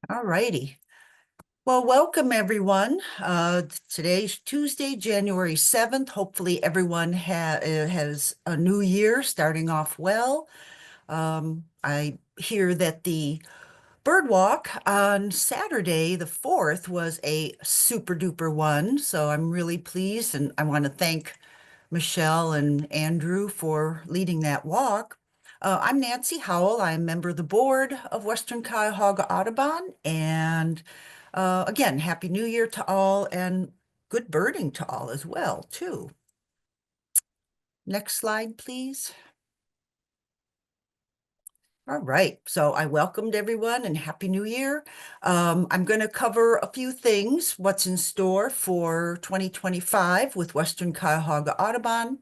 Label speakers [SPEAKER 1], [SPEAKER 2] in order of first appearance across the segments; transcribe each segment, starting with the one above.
[SPEAKER 1] All righty. Well, welcome everyone. Today's Tuesday, January 7th. Hopefully everyone has a new year starting off well. I hear that the bird walk on Saturday, the 4th, was a super duper one. So I'm really pleased, and I want to thank Michelle and Andrew for leading that walk. I'm Nancy Howell. I'm a member of the board of Western Cuyahoga Audubon. And again, Happy New Year to all and good birding to all as well, too. Next slide, please. All right, so I welcomed everyone and Happy New Year. I'm going to cover a few things, what's in store for 2025 with Western Cuyahoga Audubon,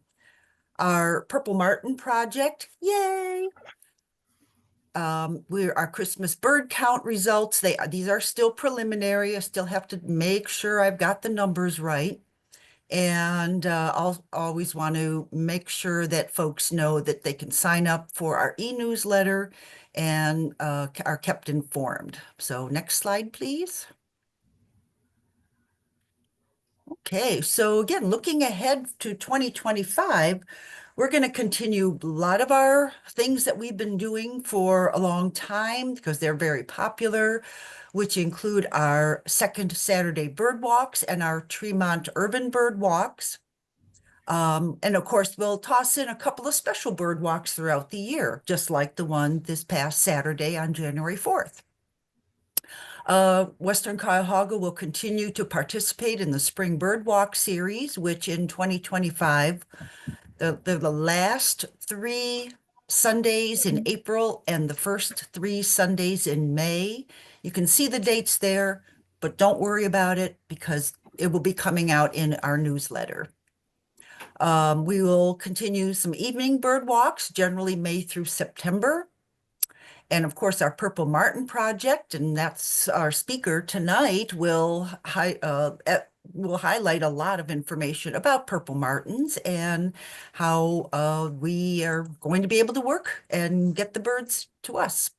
[SPEAKER 1] our Purple Martin project, yay! Our Christmas bird count results. These are still preliminary. I still have to make sure I've got the numbers right. And I'll always want to make sure that folks know that they can sign up for our e-newsletter and are kept informed. So next slide, please. Okay, so again, looking ahead to 2025, we're going to continue a lot of our things that we've been doing for a long time because they're very popular, which include our second Saturday bird walks and our Tremont urban bird walks. And of course, we'll toss in a couple of special bird walks throughout the year, just like the one this past Saturday on January 4th. Western Cuyahoga will continue to participate in the Spring Bird Walk series, which in 2025, the last 3 Sundays in April and the first 3 Sundays in May. You can see the dates there, but don't worry about it because it will be coming out in our newsletter. We will continue some evening bird walks, generally May through September. And of course, our Purple Martin project, and that's our speaker tonight, will highlight a lot of information about Purple Martins and how we are going to be able to work and get the birds to us.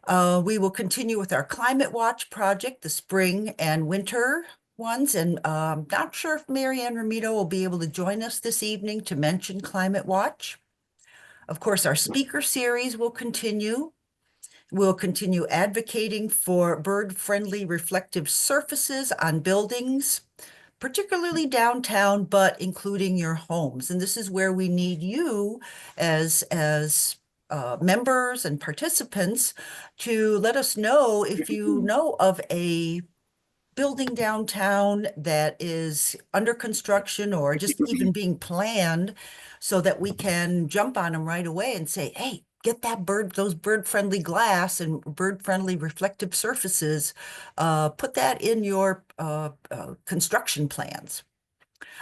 [SPEAKER 1] We will continue with our Climate Watch project, the spring and winter ones, and not sure if Marianne Ramito will be able to join us this evening to mention Climate Watch. Of course, our speaker series will continue. We'll continue advocating for bird-friendly reflective surfaces on buildings, particularly downtown, but including your homes. And this is where we need you as members and participants to let us know if you know of a building downtown that is under construction or just even being planned so that we can jump on them right away and say, hey, get those bird-friendly glass and bird-friendly reflective surfaces. Put that in your construction plans.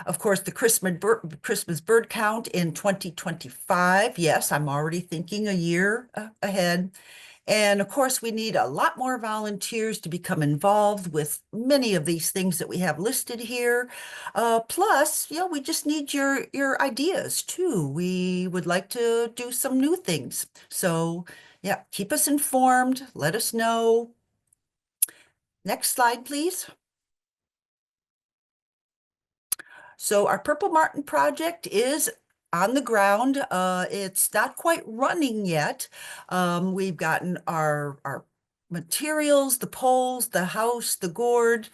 [SPEAKER 1] Of course, the Christmas bird count in 2025. Yes, I'm already thinking a year ahead. And of course, we need a lot more volunteers to become involved with many of these things that we have listed here. Plus, we just need your ideas too. We would like to do some new things. So yeah, keep us informed. Let us know. Next slide, please. So our Purple Martin project is on the ground. It's not quite running yet. We've gotten our materials, the poles, the house, the gourd,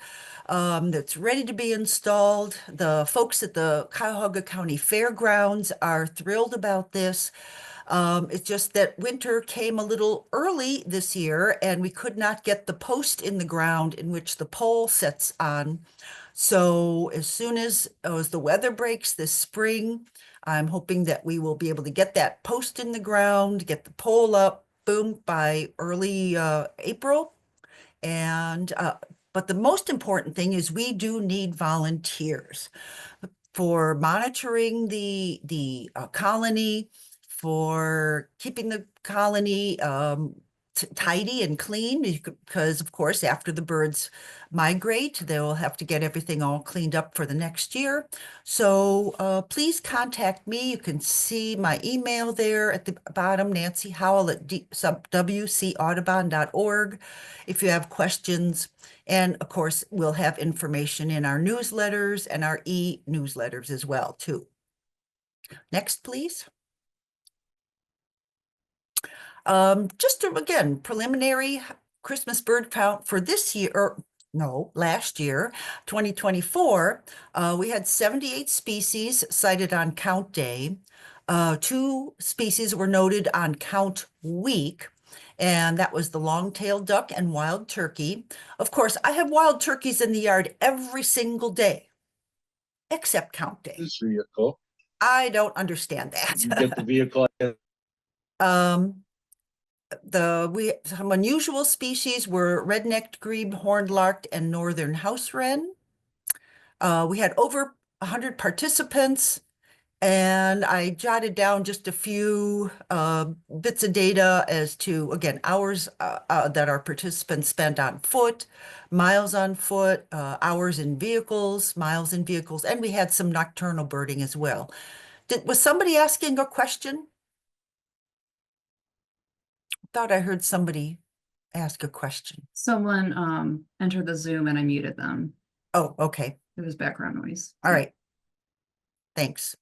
[SPEAKER 1] that's ready to be installed. The folks at the Cuyahoga County Fairgrounds are thrilled about this. It's just that winter came a little early this year and we could not get the post in the ground in which the pole sits on. So as soon as the weather breaks this spring, I'm hoping that we will be able to get that post in the ground, get the pole up, boom, by early April. And but the most important thing is we do need volunteers for monitoring the colony, for keeping the colony tidy and clean because, of course, after the birds migrate, they'll have to get everything all cleaned up for the next year. So please contact me. You can see my email there at the bottom, Nancy Howell at WCAudubon.org if you have questions. And of course, we'll have information in our newsletters and our e-newsletters as well, too. Next, please. Just again, preliminary Christmas bird count for this year, or no, last year, 2024, we had 78 species cited on count day. 2 species were noted on count week, and that was the long-tailed duck and wild turkey. Of course, I have wild turkeys in the yard every single day, except count day.
[SPEAKER 2] This vehicle.
[SPEAKER 1] I don't understand that.
[SPEAKER 2] You get the vehicle.
[SPEAKER 1] Some unusual species were red-necked grebe, horned lark, and northern house wren. We had over 100 participants, and I jotted down just a few bits of data as to, again, hours that our participants spent on foot, miles on foot, hours in vehicles, miles in vehicles, and we had some nocturnal birding as well. Was somebody asking a question? Thought I heard somebody ask a question.
[SPEAKER 3] Someone entered the Zoom and I muted them.
[SPEAKER 1] Oh, okay.
[SPEAKER 3] It was background noise.
[SPEAKER 1] All right. Thanks.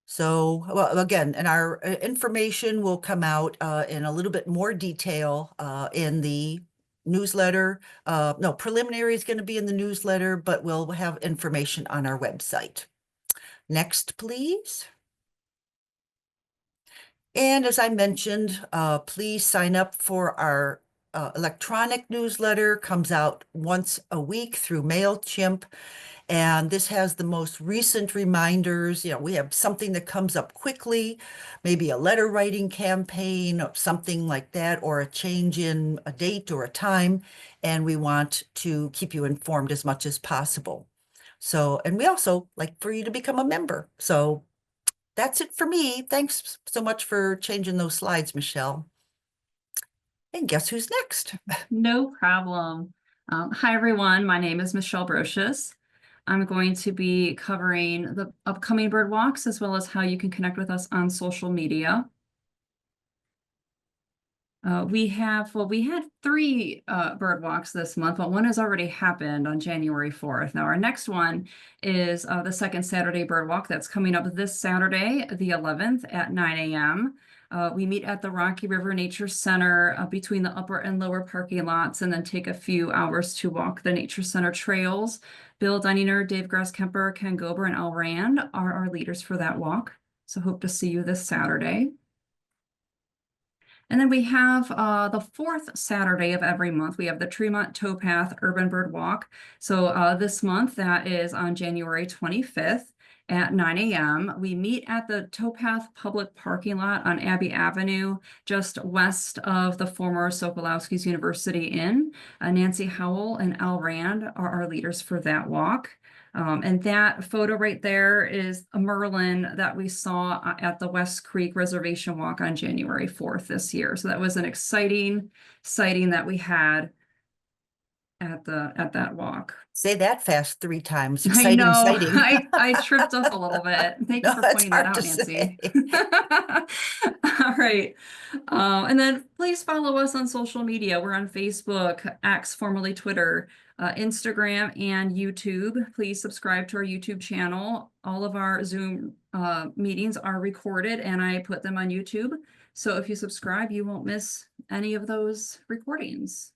[SPEAKER 1] So, well, again, and our information will come out in a little bit more detail in the newsletter. No, preliminary is going to be in the newsletter, but we'll have information on our website. Next, please. And as I mentioned, please sign up for our electronic newsletter. Comes out once a week through MailChimp. And this has the most recent reminders. You know, we have something that comes up quickly, maybe a letter writing campaign or something like that, or a change in a date or a time. And we want to keep you informed as much as possible. So, and we also like for you to become a member. So that's it for me. Thanks so much for changing those slides, Michelle. And guess who's next?
[SPEAKER 3] No problem. Hi, everyone. My name is Michelle Brocious. I'm going to be covering the upcoming bird walks as well as how you can connect with us on social media. We had 3 bird walks this month, but one has already happened on January 4th. Now, our next one is the second Saturday bird walk that's coming up this Saturday, the 11th at 9 a.m. We meet at the Rocky River Nature Center between the upper and lower parking lots, and then take a few hours to walk the Nature Center trails. Bill Dunninger, Dave Grasskemper, Ken Gober, and Al Rand are our leaders for that walk. So hope to see you this Saturday. And then we have the 4th Saturday of every month. We have the Tremont Towpath Urban Bird Walk. So this month, that is on January 25th at 9 a.m. We meet at the Towpath Public Parking Lot on Abbey Avenue, just west of the former Sokolowski's University Inn. Nancy Howell and Al Rand are our leaders for that walk. And that photo right there is a Merlin that we saw at the West Creek Reservation Walk on January 4th this year. So that was an exciting sighting that we had at that walk.
[SPEAKER 1] Say that fast 3 times.
[SPEAKER 3] I
[SPEAKER 1] Exciting
[SPEAKER 3] know.
[SPEAKER 1] sighting.
[SPEAKER 3] I tripped up a little bit. Thank you
[SPEAKER 1] No,
[SPEAKER 3] for
[SPEAKER 1] that's
[SPEAKER 3] pointing that
[SPEAKER 1] hard
[SPEAKER 3] out,
[SPEAKER 1] to
[SPEAKER 3] Nancy.
[SPEAKER 1] say.
[SPEAKER 3] All right. And then please follow us on social media. We're on Facebook, X, formerly Twitter, Instagram, and YouTube. Please subscribe to our YouTube channel. All of our Zoom meetings are recorded, and I put them on YouTube. So if you subscribe, you won't miss any of those recordings.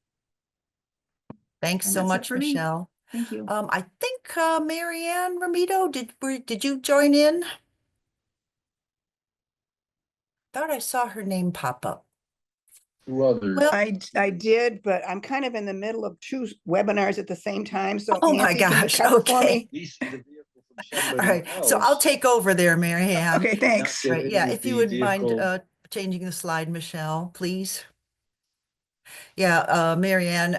[SPEAKER 1] Thanks
[SPEAKER 3] And
[SPEAKER 1] so
[SPEAKER 3] that's it
[SPEAKER 1] much,
[SPEAKER 3] for me.
[SPEAKER 1] Michelle.
[SPEAKER 3] Thank you.
[SPEAKER 1] I think Marianne Ramito, did you join in? Thought I saw her name pop up.
[SPEAKER 2] Well,
[SPEAKER 4] I did, but I'm kind of in the middle of 2 webinars at the same time. So
[SPEAKER 1] Oh my
[SPEAKER 4] Nancy, can you
[SPEAKER 1] gosh,
[SPEAKER 4] cover for
[SPEAKER 1] okay.
[SPEAKER 4] me?
[SPEAKER 1] All right, so I'll take over there, Marianne.
[SPEAKER 4] Okay, thanks.
[SPEAKER 1] Right, yeah, if you wouldn't mind changing the slide, Michelle, please. Yeah, Marianne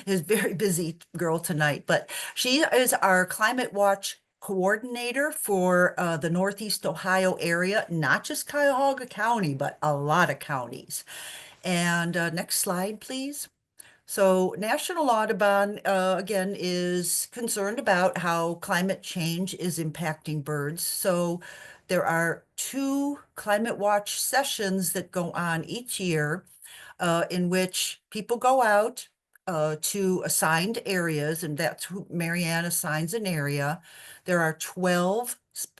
[SPEAKER 1] is a very busy girl tonight, but she is our Climate Watch coordinator for the Northeast Ohio area, not just Cuyahoga County, but a lot of counties. And next slide, please. So National Audubon, again, is concerned about how climate change is impacting birds. So there are 2 climate watch sessions that go on each year in which people go out to assigned areas, and that's who Marianne assigns an area. There are 12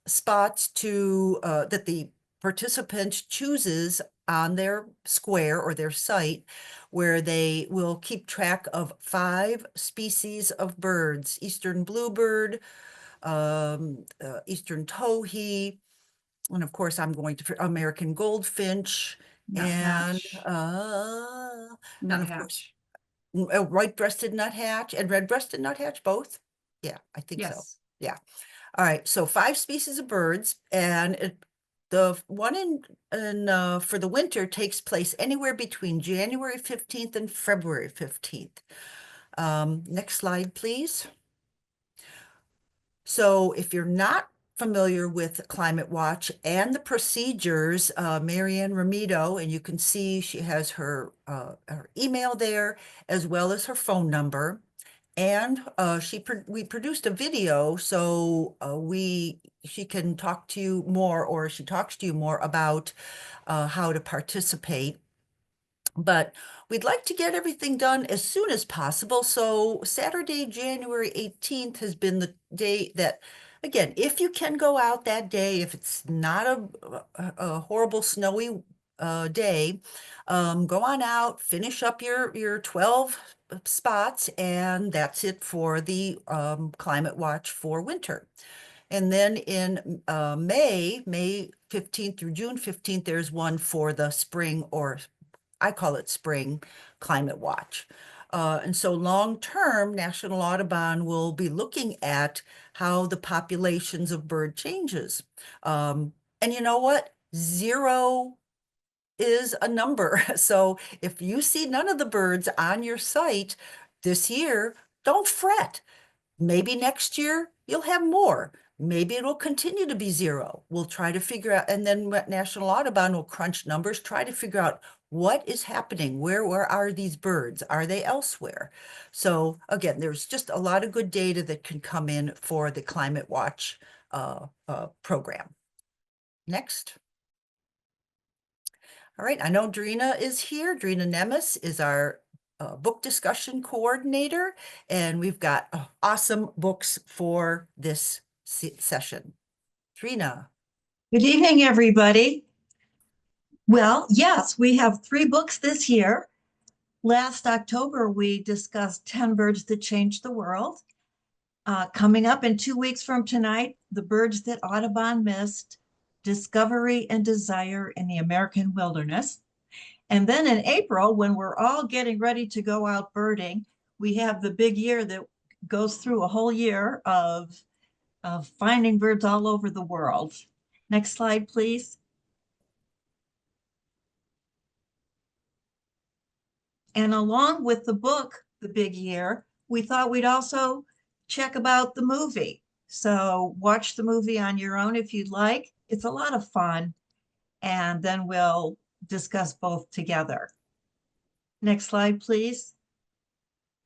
[SPEAKER 1] spots that the participant chooses on their square or their site, where they will keep track of 5 species of birds: eastern bluebird, eastern towhee, and of course I'm going to American goldfinch, and
[SPEAKER 3] Nuthatch,
[SPEAKER 1] and of course
[SPEAKER 3] nuthatch.
[SPEAKER 1] white-breasted nuthatch and red-breasted nuthatch, both. Yeah, I think so.
[SPEAKER 3] Yes.
[SPEAKER 1] Yeah. All right. So 5 species of birds, and the one for the winter takes place anywhere between January 15th and February 15th. Next slide, please. So if you're not familiar with Climate Watch and the procedures, Marianne Ramito, and you can see she has her email there as well as her phone number. And we produced a video, so she can talk to you more, or she talks to you more about how to participate. But we'd like to get everything done as soon as possible. So Saturday, January 18th has been the day that, again, if you can go out that day, if it's not a horrible snowy day, go on out, finish up your 12 spots, and that's it for the Climate Watch for winter. And then in May 15th through June 15th, there's one for the spring, or I call it spring climate watch. And so long-term, National Audubon will be looking at how the populations of bird changes. And you know what? 0 is a number. So if you see none of the birds on your site this year, don't fret. Maybe next year you'll have more. Maybe it'll continue to be 0. We'll try to figure out, and then National Audubon will crunch numbers, try to figure out what is happening. Where are these birds? Are they elsewhere? So again, there's just a lot of good data that can come in for the Climate Watch program. Next. All right, I know Drina is here. Drina Nemes is our book discussion coordinator, and we've got awesome books for this session. Drina.
[SPEAKER 5] Good evening, everybody. Well, yes, we have 3 books this year. Last October, we discussed 10 Birds That Changed the World. Coming up in 2 weeks from tonight, The Birds That Audubon Missed, Discovery and Desire in the American Wilderness. And then in April, when we're all getting ready to go out birding, we have the big year that goes through a whole year of finding birds all over the world. Next slide, please. And along with the book, The Big Year, we thought we'd also check about the movie. So watch the movie on your own if you'd like. It's a lot of fun. And then we'll discuss both together. Next slide, please.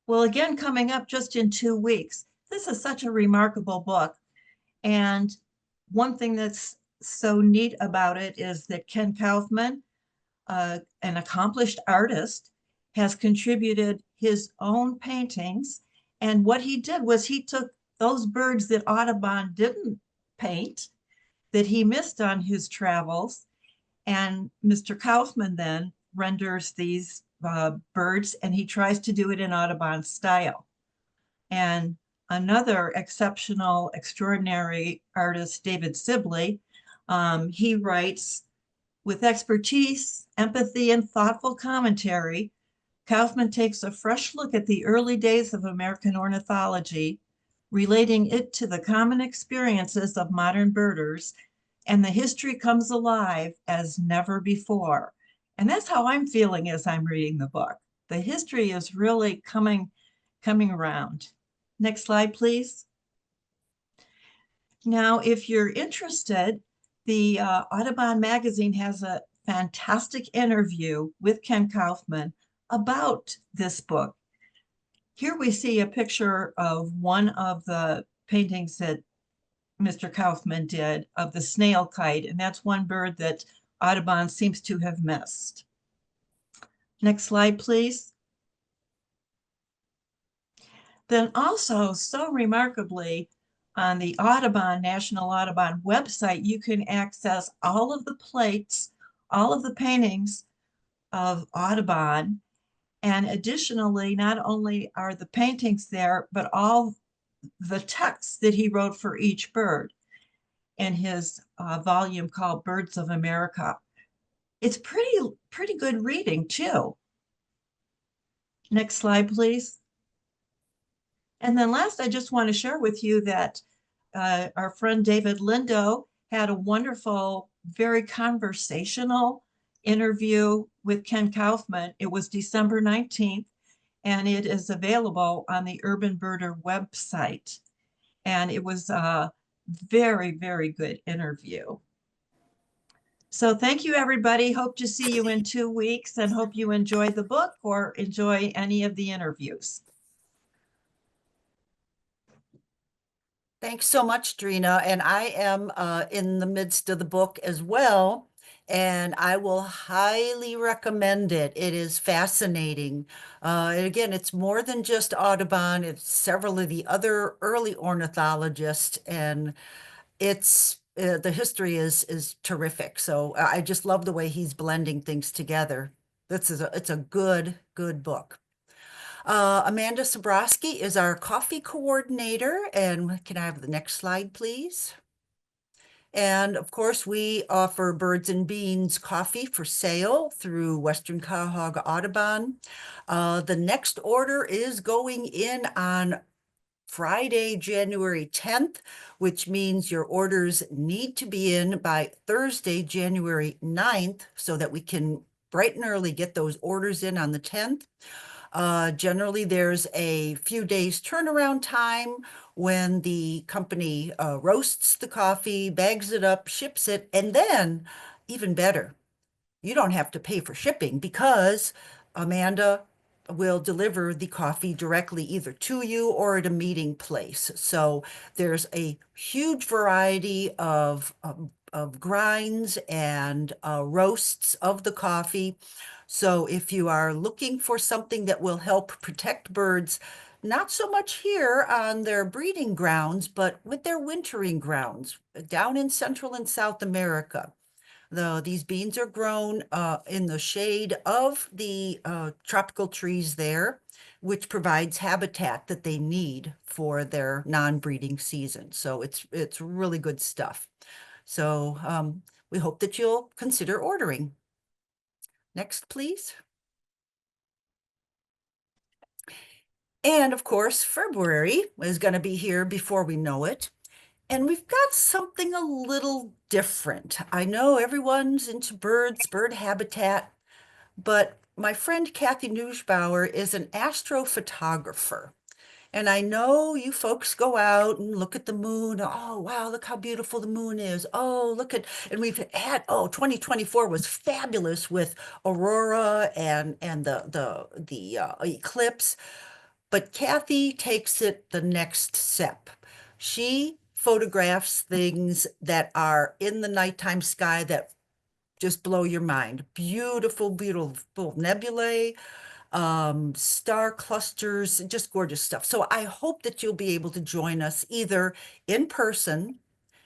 [SPEAKER 5] Well, again, coming up just in 2 weeks. This is such a remarkable book. And one thing that's so neat about it is that Ken Kaufman, an accomplished artist, has contributed his own paintings. And what he did was he took those birds that Audubon didn't paint, that he missed on his travels, and Mr. Kaufman then renders these birds, and he tries to do it in Audubon style. And another exceptional, extraordinary artist, David Sibley, he writes, with expertise, empathy, and thoughtful commentary, Kaufman takes a fresh look at the early days of American ornithology, relating it to the common experiences of modern birders, and the history comes alive as never before. And that's how I'm feeling as I'm reading the book. The history is really coming around. Next slide, please. Now, if you're interested, the Audubon magazine has a fantastic interview with Ken Kaufman about this book. Here we see a picture of one of the paintings that Mr. Kaufman did of the snail kite, and that's one bird that Audubon seems to have missed. Next slide, please. Then also, so remarkably, on the Audubon, National Audubon website, you can access all of the plates, all of the paintings of Audubon. And additionally, not only are the paintings there, but all the texts that he wrote for each bird in his volume called Birds of America. It's pretty good reading too. Next slide, please. And then last, I just want to share with you that our friend David Lindo had a wonderful, very conversational interview with Ken Kaufman. It was December 19th, and it is available on the Urban Birder website. And it was a very, very good interview. So thank you, everybody. Hope to see you in 2 weeks and hope you enjoy the book or enjoy any of the interviews.
[SPEAKER 1] Thanks so much, Drina. And I am in the midst of the book as well, and I will highly recommend it. It is fascinating. And again, it's more than just Audubon. It's several of the other early ornithologists, and it's the history is terrific. So I just love the way he's blending things together. It's a good book. Amanda Sobrowski is our coffee coordinator, and can I have the next slide, please? And of course, we offer Birds and Beans coffee for sale through Western Cuyahoga Audubon. The next order is going in on Friday, January 10th, which means your orders need to be in by Thursday, January 9th, so that we can bright and early get those orders in on the 10th. Generally, there's a few days turnaround time when the company roasts the coffee, bags it up, ships it, and then, even better, you don't have to pay for shipping because Amanda will deliver the coffee directly either to you or at a meeting place. So there's a huge variety of grinds and roasts of the coffee. So if you are looking for something that will help protect birds, not so much here on their breeding grounds, but with their wintering grounds down in Central and South America. These beans are grown in the shade of the tropical trees there, which provides habitat that they need for their non-breeding season. So it's really good stuff. So we hope that you'll consider ordering. Next, please. And of course, February is going to be here before we know it. And we've got something a little different. I know everyone's into birds, bird habitat, but my friend Kathy Nussbauer is an astrophotographer. And I know you folks go out and look at the moon. Oh, wow, look how beautiful the moon is. Oh, look at, and we've had, 2024 was fabulous with aurora and the eclipse. But Kathy takes it the next step. She photographs things that are in the nighttime sky that just blow your mind. Beautiful, beautiful nebulae, star clusters, just gorgeous stuff. So I hope that you'll be able to join us either in person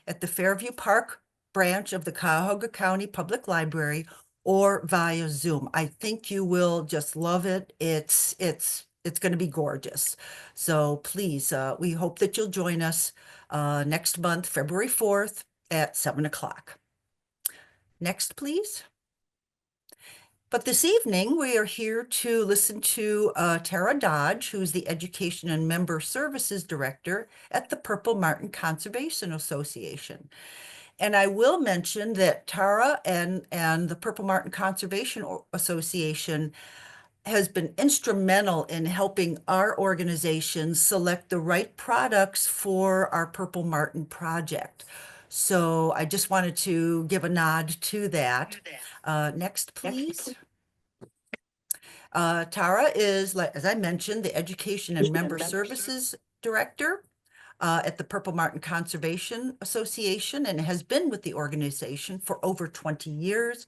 [SPEAKER 1] at the Fairview Park branch of the Cuyahoga County Public Library or via Zoom. I think you will just love it. It's going to be gorgeous. So please, we hope that you'll join us next month, February 4th at 7 o'clock. Next, please. But this evening, we are here to listen to Tara Dodge, who's the Education and Member Services Director at the Purple Martin Conservation Association. And I will mention that Tara and the Purple Martin Conservation Association has been instrumental in helping our organization select the right products for our Purple Martin project. So I just wanted to give a nod to that. Next, please. Tara is, as I mentioned, the Education and Member Services Director at the Purple Martin Conservation Association and has been with the organization for over 20 years.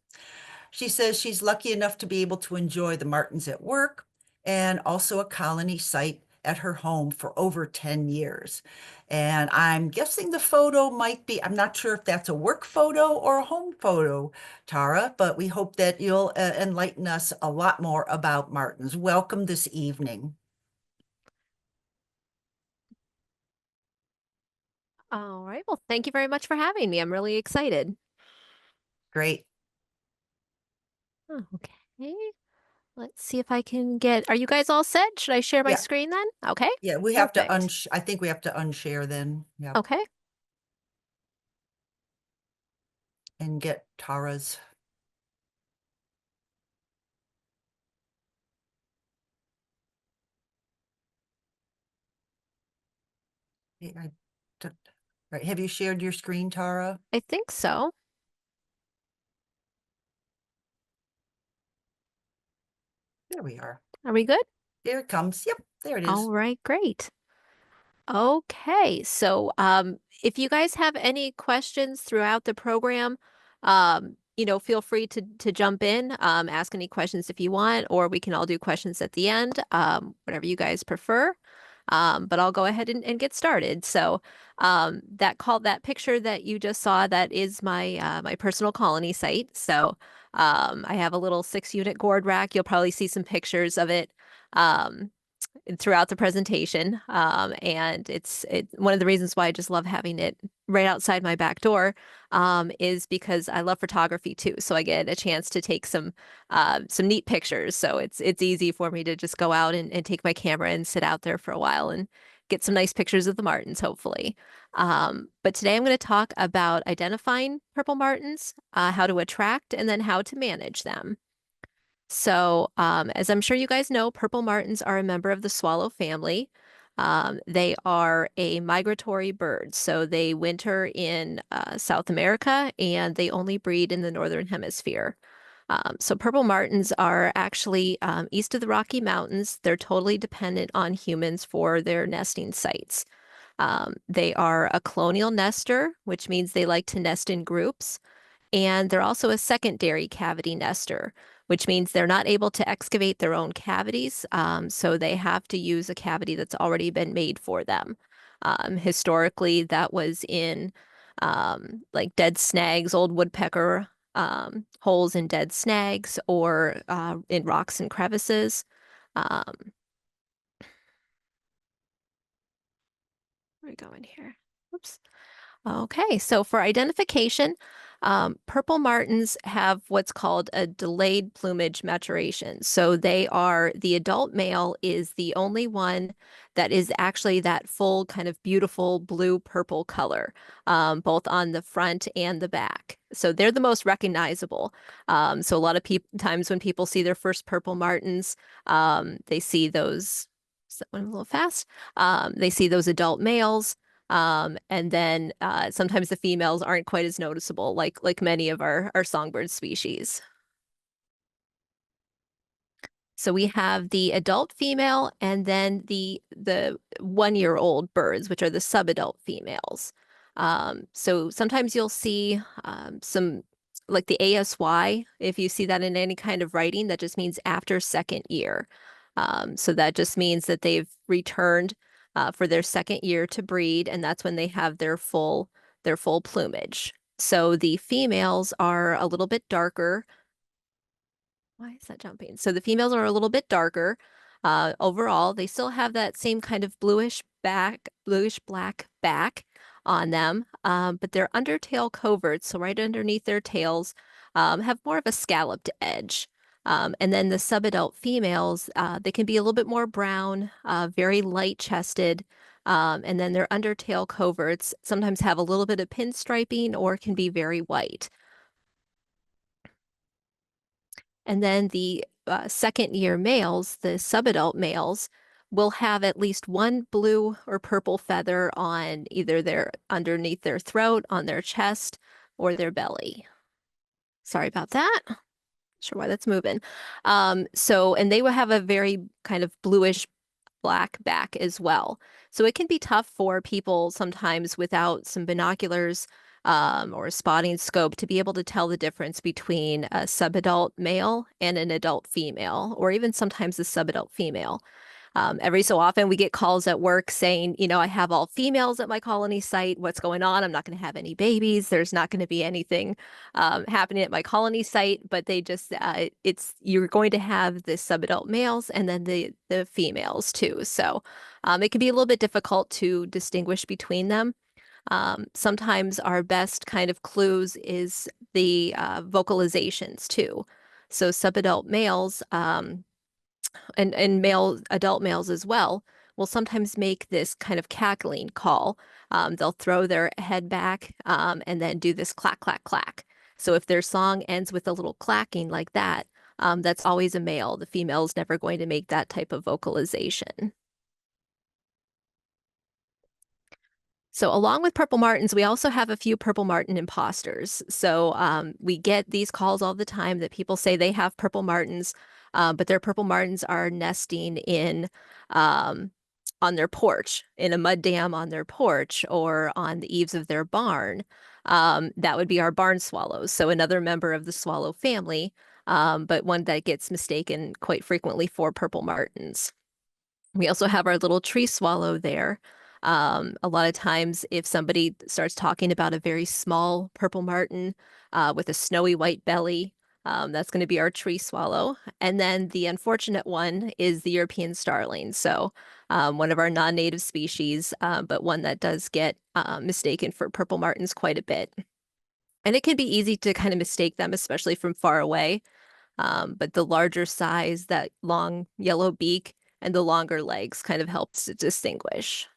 [SPEAKER 1] She says she's lucky enough to be able to enjoy the martins at work and also a colony site at her home for over 10 years. And I'm guessing the photo might be, I'm not sure if that's a work photo or a home photo, Tara, but we hope that you'll enlighten us a lot more about martins. Welcome this evening.
[SPEAKER 6] All right. Well, thank you very much for having me. I'm really excited.
[SPEAKER 1] Great.
[SPEAKER 6] Oh, okay. Let's see if I can get, are you guys all set? Should I share my
[SPEAKER 1] Yeah.
[SPEAKER 6] screen then? Okay.
[SPEAKER 1] Yeah, we have to
[SPEAKER 6] Perfect.
[SPEAKER 1] I think we have to unshare then. Yeah.
[SPEAKER 6] Okay.
[SPEAKER 1] And get Tara's. Right. Have you shared your screen, Tara?
[SPEAKER 6] I think so.
[SPEAKER 1] There we are.
[SPEAKER 6] Are we good?
[SPEAKER 1] There it comes. Yep, there it is.
[SPEAKER 6] All right, great. Okay, so if you guys have any questions throughout the program, feel free to jump in, ask any questions if you want, or we can all do questions at the end, whatever you guys prefer. But I'll go ahead and get started. So that picture that you just saw, that is my my personal colony site. So I have a little 6-unit gourd rack. You'll probably see some pictures of it. Throughout the presentation. And it's one of the reasons why I just love having it right outside my back door is because I love photography too. So I get a chance to take some neat pictures. So it's easy for me to just go out and take my camera and sit out there for a while and get some nice pictures of the martins, hopefully. But today I'm going to talk about identifying purple martins, how to attract, and then how to manage them. So, as I'm sure you guys know, purple martins are a member of the swallow family. They are a migratory bird, so they winter in South America and they only breed in the northern hemisphere. So purple martins are actually east of the Rocky Mountains. They're totally dependent on humans for their nesting sites. They are a colonial nester, which means they like to nest in groups. And they're also a secondary cavity nester, which means they're not able to excavate their own cavities. So they have to use a cavity that's already been made for them. Historically, that was in like dead snags, old woodpecker holes in dead snags, or in rocks and crevices. Where are we going here? Oops. Okay, so for identification, purple martins have what's called a delayed plumage maturation. So the adult male is the only one that is actually that full kind of beautiful blue-purple color, both on the front and the back. So they're the most recognizable. So a lot of times when people see their first purple martins, they see those, that went a little fast, they see those adult males. And then sometimes the females aren't quite as noticeable, like many of our songbird species. So we have the adult female and then the 1-year-old birds, which are the subadult females. So sometimes you'll see some, like the ASY, if you see that in any kind of writing, that just means after 2nd year. So that just means that they've returned for their 2nd year to breed, and that's when they have their full plumage. So the females are a little bit darker. Why is that jumping? So the females are a little bit darker. Overall, they still have that same kind of bluish black back on them, but their undertail coverts, so right underneath their tails, have more of a scalloped edge. And then the subadult females, they can be a little bit more brown, very light chested. And then their undertail coverts sometimes have a little bit of pinstriping or can be very white. And then the 2nd year males, the subadult males, will have at least one blue or purple feather on either their underneath their throat, on their chest, or their belly. Sorry about that. Not sure why that's moving. And they will have a very kind of bluish black back as well. So it can be tough for people sometimes without some binoculars or a spotting scope to be able to tell the difference between a subadult male and an adult female, or even sometimes a subadult female. Every so often we get calls at work saying, I have all females at my colony site. What's going on? I'm not going to have any babies. There's not going to be anything happening at my colony site, but they just, you're going to have the subadult males and then the females too. So it can be a little bit difficult to distinguish between them. Sometimes our best kind of clues is the vocalizations too. So subadult males, and adult males as well, will sometimes make this kind of cackling call. They'll throw their head back and then do this clack, clack, clack. So if their song ends with a little clacking like that, that's always a male. The female is never going to make that type of vocalization. So along with purple martins, we also have a few purple martin imposters. So we get these calls all the time that people say they have purple martins, but their purple martins are nesting in on their porch, in a mud dam on their porch, or on the eaves of their barn. That would be our barn swallows. So another member of the swallow family, but one that gets mistaken quite frequently for purple martins. We also have our little tree swallow there. A lot of times if somebody starts talking about a very small purple martin with a snowy white belly, that's going to be our tree swallow. And then the unfortunate one is the European starling. So one of our non-native species, but one that does get mistaken for purple martins quite a bit. And it can be easy to kind of mistake them, especially from far away. But the larger size, that long yellow beak, and the longer legs kind of helps to distinguish.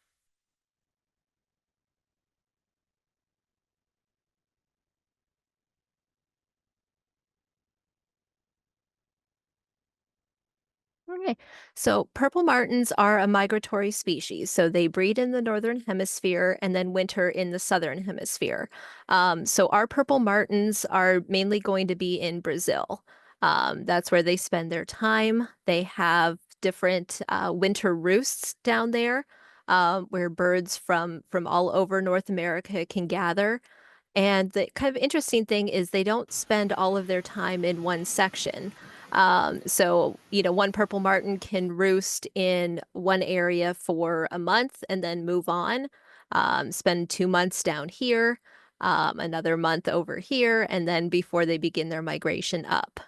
[SPEAKER 6] Okay, so purple martins are a migratory species. So they breed in the northern hemisphere and then winter in the southern hemisphere. So our purple martins are mainly going to be in Brazil. That's where they spend their time. They have different winter roosts down there where birds from all over North America can gather. And the kind of interesting thing is they don't spend all of their time in one section. So, one purple martin can roost in one area for a month and then move on, spend 2 months down here, another month over here, and then before they begin their migration up.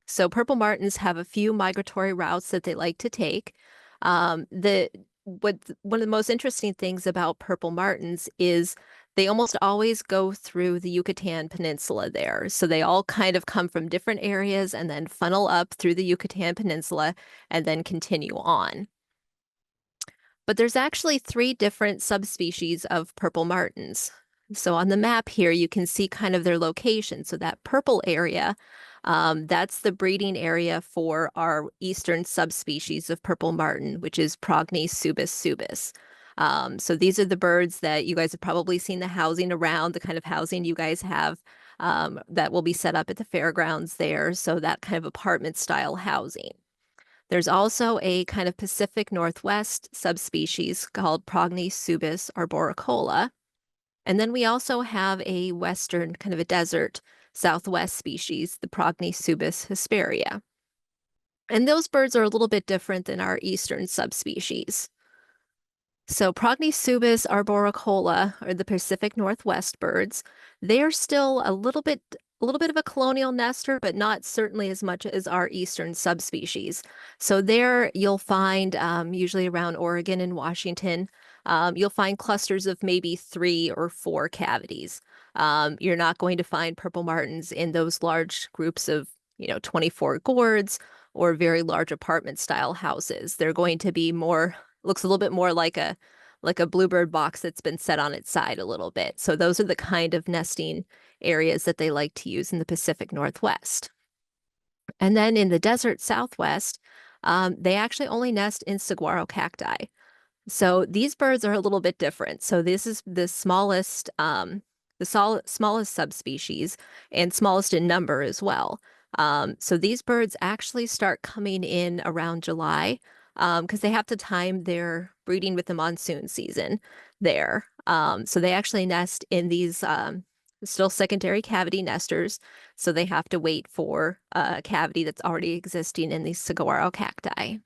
[SPEAKER 6] So purple martins have a few migratory routes that they like to take. One of the most interesting things about purple martins is they almost always go through the Yucatan Peninsula there. So they all kind of come from different areas and then funnel up through the Yucatan Peninsula and then continue on. But there's actually 3 different subspecies of purple martins. So on the map here, you can see kind of their location. So that purple area, that's the breeding area for our eastern subspecies of purple martin, which is Prognus subis subis. So these are the birds that you guys have probably seen the housing around, the kind of housing you guys have that will be set up at the fairgrounds there. So that kind of apartment style housing. There's also a kind of Pacific Northwest subspecies called Prognus subis arboricola. And then we also have a western, kind of a desert Southwest species, the Prognus subis hesperia. And those birds are a little bit different than our eastern subspecies. So Prognus subis arboricola, or the Pacific Northwest birds, they're still a little bit of a colonial nester, but not certainly as much as our eastern subspecies. So there you'll find, usually around Oregon and Washington, you'll find clusters of maybe 3 or 4 cavities. You're not going to find purple martins in those large groups of, 24 gourds or very large apartment style houses. They're going to be looks a little bit more like a bluebird box that's been set on its side a little bit. So those are the kind of nesting areas that they like to use in the Pacific Northwest. And then in the desert Southwest, they actually only nest in saguaro cacti. So these birds are a little bit different. So this is the smallest, smallest subspecies and smallest in number as well. So these birds actually start coming in around July because they have to time their breeding with the monsoon season there. So they actually nest in these still secondary cavity nesters. So they have to wait for a cavity that's already existing in these saguaro cacti.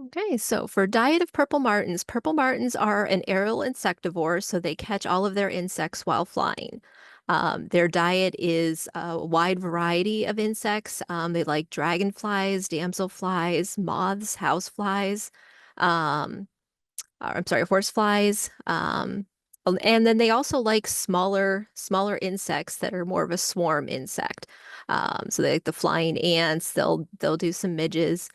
[SPEAKER 6] Okay, so for diet of purple martins are an aerial insectivore, so they catch all of their insects while flying. Their diet is a wide variety of insects. They like dragonflies, damselflies, moths, houseflies, I'm sorry, horseflies. And then they also like smaller insects that are more of a swarm insect. So they like the flying ants. They'll do some midges.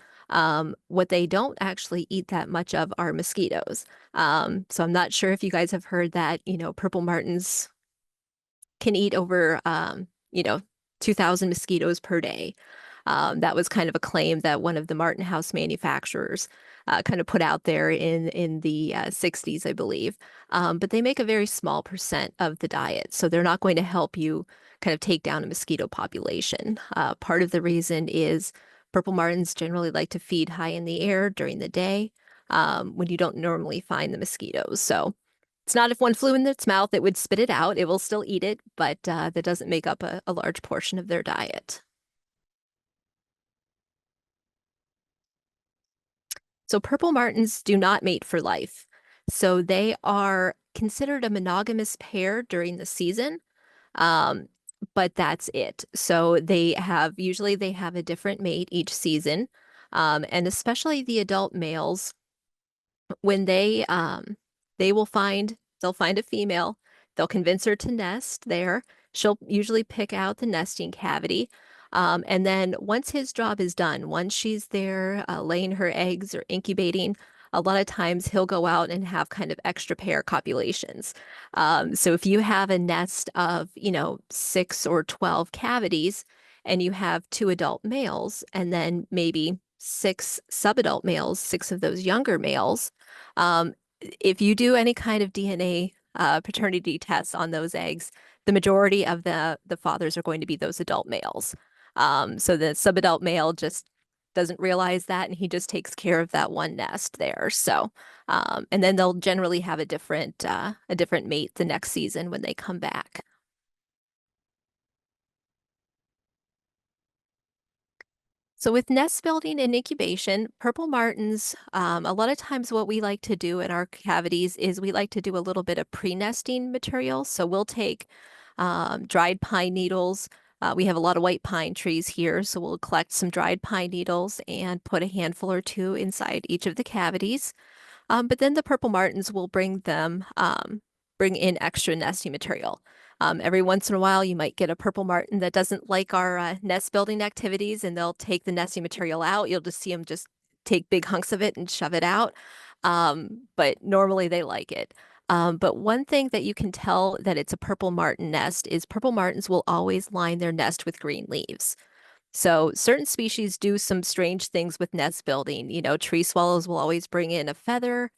[SPEAKER 6] What they don't actually eat that much of are mosquitoes. So I'm not sure if you guys have heard that, purple martins can eat over, 2,000 mosquitoes per day. That was kind of a claim that one of the Martin House manufacturers kind of put out there in the 60s, I believe. But they make a very small percent of the diet, so they're not going to help you kind of take down a mosquito population. Part of the reason is purple martins generally like to feed high in the air during the day when you don't normally find the mosquitoes. So it's not if one flew in its mouth, it would spit it out. It will still eat it, but that doesn't make up a large portion of their diet. So purple martins do not mate for life. So they are considered a monogamous pair during the season, but that's it. So usually they have a different mate each season, and especially the adult males, when they'll find a female, they'll convince her to nest there. She'll usually pick out the nesting cavity. And then once his job is done, once she's there laying her eggs or incubating, a lot of times he'll go out and have kind of extra pair copulations. So if you have a nest of, 6 or 12 cavities and you have 2 adult males and then maybe 6 subadult males, 6 of those younger males, if you do any kind of DNA paternity tests on those eggs, the majority of the fathers are going to be those adult males. So the subadult male just doesn't realize that, and he just takes care of that one nest there. So, and then they'll generally have a different mate the next season when they come back. So with nest building and incubation, purple martins, a lot of times what we like to do in our cavities is we like to do a little bit of pre-nesting material. So we'll take dried pine needles. We have a lot of white pine trees here, so we'll collect some dried pine needles and put a handful or 2 inside each of the cavities. But then the purple martins will bring in extra nesting material. Every once in a while, you might get a purple martin that doesn't like our nest building activities, and they'll take the nesting material out. You'll just see them just take big hunks of it and shove it out. But normally they like it. But one thing that you can tell that it's a purple martin nest is purple martins will always line their nest with green leaves. So certain species do some strange things with nest building. Tree swallows will always bring in a feather.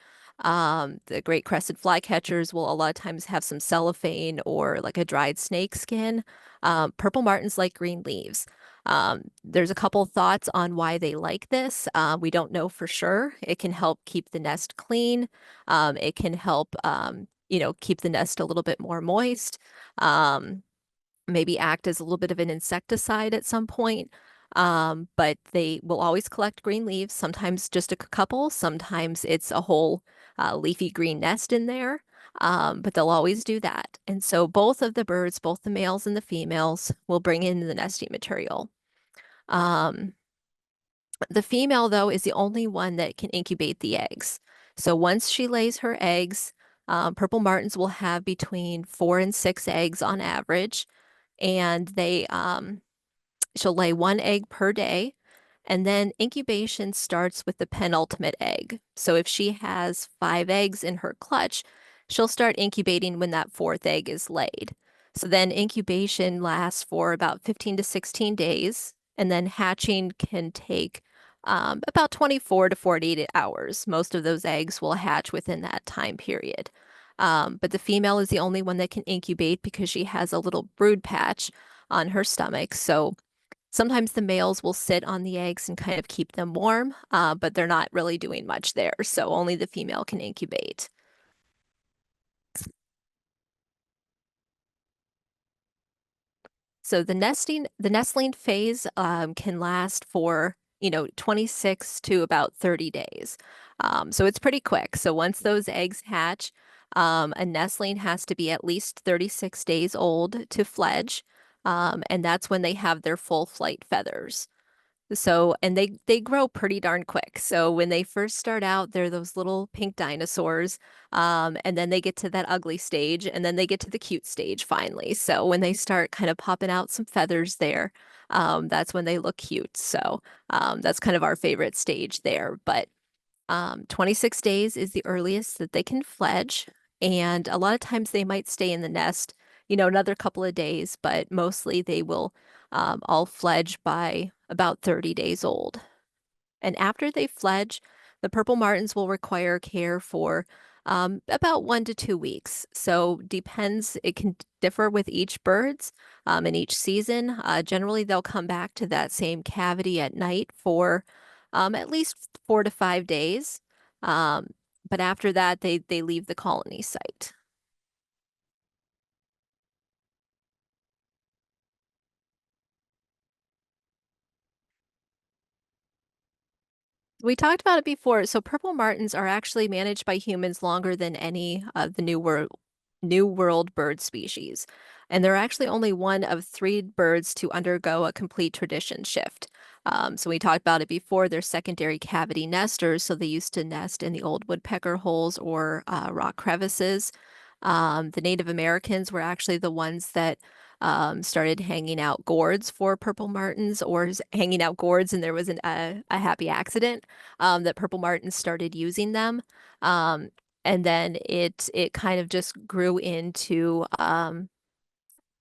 [SPEAKER 6] The great crested flycatchers will a lot of times have some cellophane or like a dried snake skin. Purple martins like green leaves. There's a couple thoughts on why they like this. We don't know for sure. It can help keep the nest clean. It can help, keep the nest a little bit more moist. Maybe act as a little bit of an insecticide at some point. But they will always collect green leaves, sometimes just a couple, sometimes it's a whole leafy green nest in there. But they'll always do that. And so both of the birds, both the males and the females, will bring in the nesting material. The female, though, is the only one that can incubate the eggs. So once she lays her eggs, purple martins will have between 4 and 6 eggs on average. And she'll lay 1 egg per day. And then incubation starts with the penultimate egg. So if she has 5 eggs in her clutch, she'll start incubating when that 4th egg is laid. So then incubation lasts for about 15 to 16 days, and then hatching can take about 24 to 48 hours. Most of those eggs will hatch within that time period. But the female is the only one that can incubate because she has a little brood patch on her stomach. So sometimes the males will sit on the eggs and kind of keep them warm, but they're not really doing much there. So only the female can incubate. So the nestling phase can last for, 26 to about 30 days. So it's pretty quick. So once those eggs hatch, a nestling has to be at least 36 days old to fledge. And that's when they have their full flight feathers. So, and they grow pretty darn quick. So when they first start out, they're those little pink dinosaurs. And then they get to that ugly stage, and then they get to the cute stage finally. So when they start kind of popping out some feathers there, that's when they look cute. So that's kind of our favorite stage there. But 26 days is the earliest that they can fledge. And a lot of times they might stay in the nest, another couple of days, but mostly they will all fledge by about 30 days old. And after they fledge, the purple martins will require care for about 1 to 2 weeks. So depends, it can differ with each birds in each season. Generally, they'll come back to that same cavity at night for at least 4 to 5 days. But after that, they leave the colony site. We talked about it before. So purple martins are actually managed by humans longer than any of the New World bird species. And they're actually only one of 3 birds to undergo a complete tradition shift. So we talked about it before, they're secondary cavity nesters. So they used to nest in the old woodpecker holes or rock crevices. The Native Americans were actually the ones that started hanging out gourds for purple martins, or hanging out gourds, and there was a happy accident that purple martins started using them. And then it kind of just grew into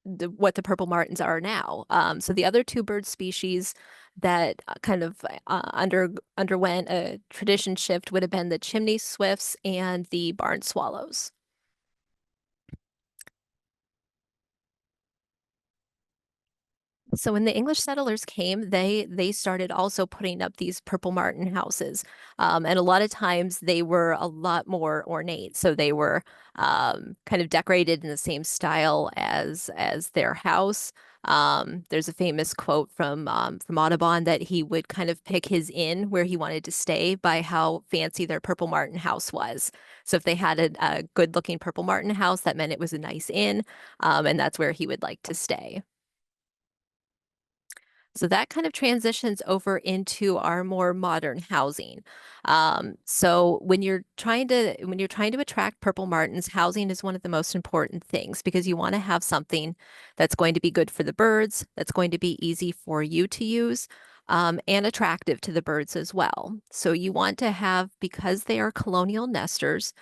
[SPEAKER 6] what the purple martins are now. So the other 2 bird species that kind of underwent a tradition shift would have been the chimney swifts and the barn swallows. So when the English settlers came, they started also putting up these purple martin houses, and a lot of times they were a lot more ornate. So they were kind of decorated in the same style as their house. There's a famous quote from Audubon that he would kind of pick his inn where he wanted to stay by how fancy their purple martin house was. So if they had a good-looking purple martin house, that meant it was a nice inn, and that's where he would like to stay. So that kind of transitions over into our more modern housing. So when you're trying to attract purple martins, housing is one of the most important things because you want to have something that's going to be good for the birds, that's going to be easy for you to use, and attractive to the birds as well. So you want to have, because they are colonial nesters,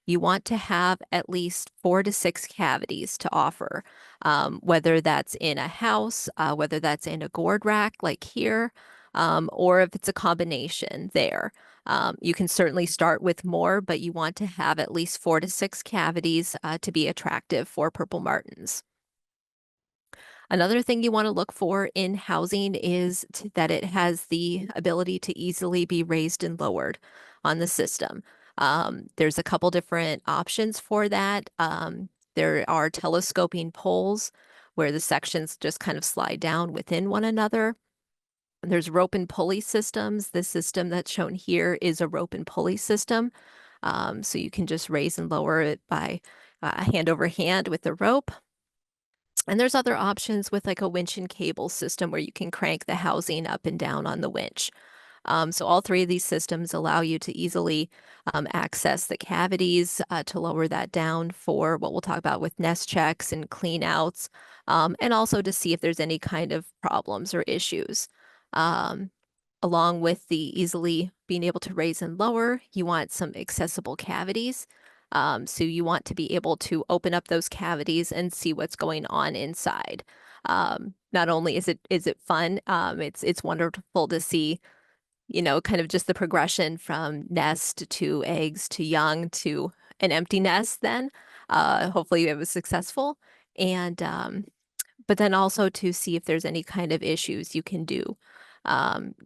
[SPEAKER 6] you want to have at least 4 to 6 cavities to offer, whether that's in a house, whether that's in a gourd rack like here, or if it's a combination there. You can certainly start with more, but you want to have at least 4 to 6 cavities to be attractive for purple martins. Another thing you want to look for in housing is that it has the ability to easily be raised and lowered on the system. There's a couple different options for that. There are telescoping poles where the sections just kind of slide down within one another. There's rope and pulley systems. The system that's shown here is a rope and pulley system. So you can just raise and lower it by hand over hand with the rope. And there's other options with like a winch and cable system where you can crank the housing up and down on the winch. So all 3 of these systems allow you to easily access the cavities to lower that down for what we'll talk about with nest checks and clean outs, and also to see if there's any kind of problems or issues. Along with the easily being able to raise and lower, you want some accessible cavities. So you want to be able to open up those cavities and see what's going on inside. Not only is it fun, it's wonderful to see, kind of just the progression from nest to eggs to young to an empty nest then. Hopefully it was successful. And but then also to see if there's any kind of issues you can do.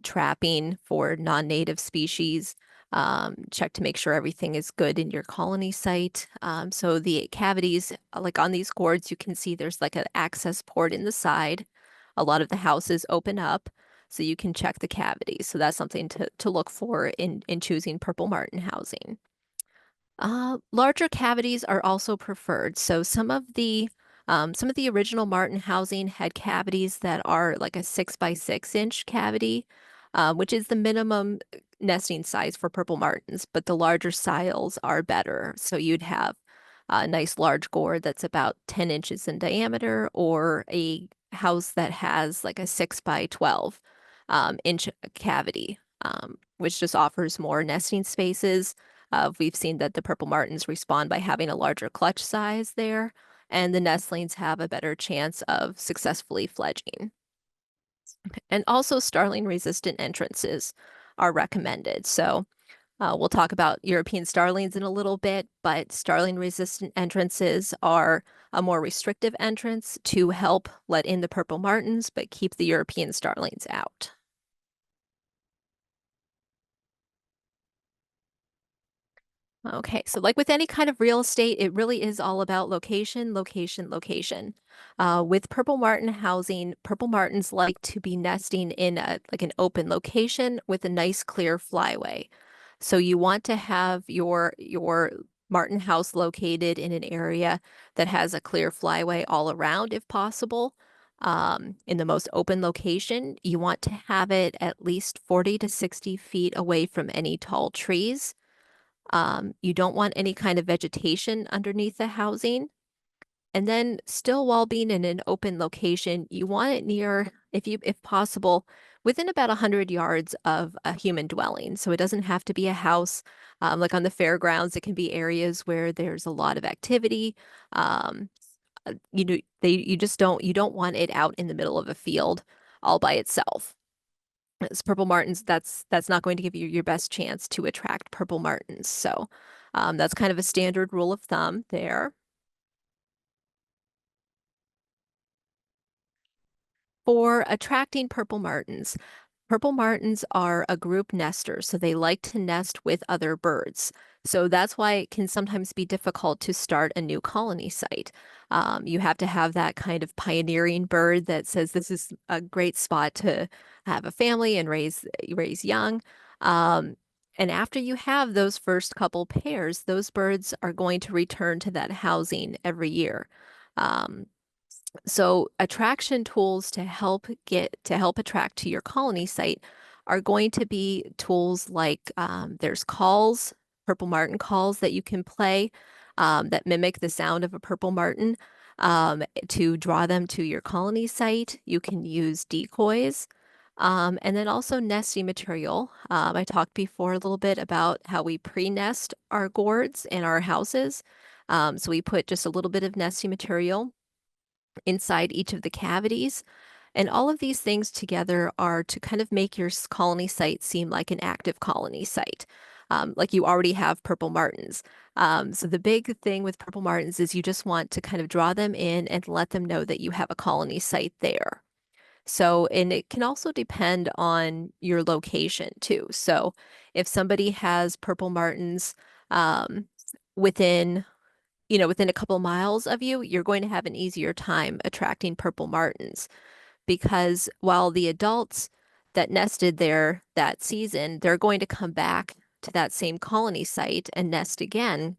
[SPEAKER 6] Trapping for non-native species, check to make sure everything is good in your colony site. So the cavities, like on these gourds, you can see there's like an access port in the side. A lot of the houses open up, so you can check the cavities. So that's something to look for in choosing purple martin housing. Larger cavities are also preferred. So some of the original martin housing had cavities that are like a 6 by 6 inch cavity, which is the minimum nesting size for purple martins, but the larger styles are better. So you'd have a nice large gourd that's about 10 inches in diameter, or a house that has like a 6 by 12 inch cavity, which just offers more nesting spaces. We've seen that the purple martins respond by having a larger clutch size there, and the nestlings have a better chance of successfully fledging. And also starling resistant entrances are recommended. So we'll talk about European starlings in a little bit, but starling resistant entrances are a more restrictive entrance to help let in the purple martins, but keep the European starlings out. Okay, so like with any kind of real estate, it really is all about location, location, location. With purple martin housing, purple martins like to be nesting in like an open location with a nice clear flyway. So you want to have your martin house located in an area that has a clear flyway all around if possible. In the most open location, you want to have it at least 40 to 60 feet away from any tall trees. You don't want any kind of vegetation underneath the housing. And then still, while being in an open location, you want it near, if possible, within about 100 yards of a human dwelling. So it doesn't have to be a house. Like on the fairgrounds, it can be areas where there's a lot of activity. You don't want it out in the middle of a field all by itself. As purple martins, that's not going to give you your best chance to attract purple martins. So that's kind of a standard rule of thumb there. For attracting purple martins are a group nester, so they like to nest with other birds. So that's why it can sometimes be difficult to start a new colony site. You have to have that kind of pioneering bird that says this is a great spot to have a family and raise young. And after you have those first couple pairs, those birds are going to return to that housing every year. So attraction tools to help attract to your colony site are going to be tools like there's calls, purple martin calls that you can play that mimic the sound of a purple martin to draw them to your colony site. You can use decoys. And then also nesting material. I talked before a little bit about how we pre-nest our gourds in our houses. So we put just a little bit of nesting material inside each of the cavities. And all of these things together are to kind of make your colony site seem like an active colony site, like you already have purple martins. So the big thing with purple martins is you just want to kind of draw them in and let them know that you have a colony site there. So, and it can also depend on your location too. So if somebody has purple martins within a couple miles of you, you're going to have an easier time attracting purple martins, because while the adults that nested there that season, they're going to come back to that same colony site and nest again.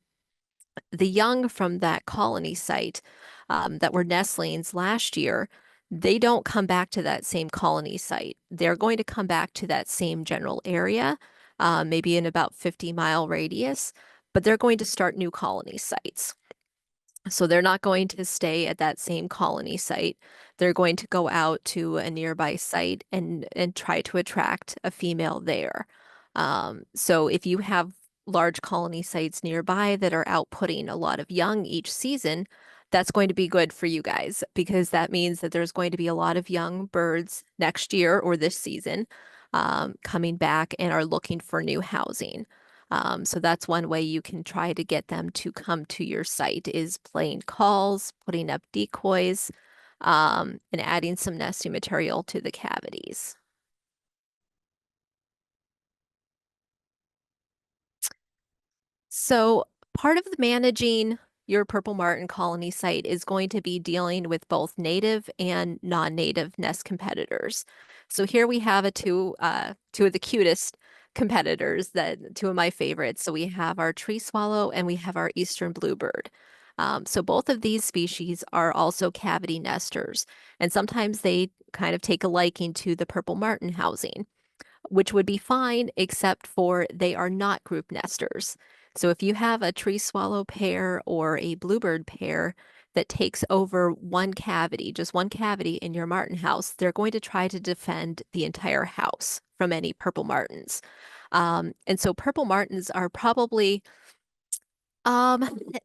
[SPEAKER 6] The young from that colony site that were nestlings last year, they don't come back to that same colony site. They're going to come back to that same general area, maybe in about 50-mile radius, but they're going to start new colony sites. So they're not going to stay at that same colony site. They're going to go out to a nearby site and try to attract a female there. So if you have large colony sites nearby that are outputting a lot of young each season, that's going to be good for you guys because that means that there's going to be a lot of young birds next year or this season coming back and are looking for new housing. So that's one way you can try to get them to come to your site is playing calls, putting up decoys, and adding some nesting material to the cavities. So part of the managing your purple martin colony site is going to be dealing with both native and non-native nest competitors. So here we have two of the cutest competitors, two of my favorites. So we have our tree swallow and we have our eastern bluebird. So both of these species are also cavity nesters, and sometimes they kind of take a liking to the purple martin housing, which would be fine, except for they are not group nesters. So if you have a tree swallow pair or a bluebird pair that takes over one cavity, just one cavity in your martin house, they're going to try to defend the entire house from any purple martins. And so purple martins are probably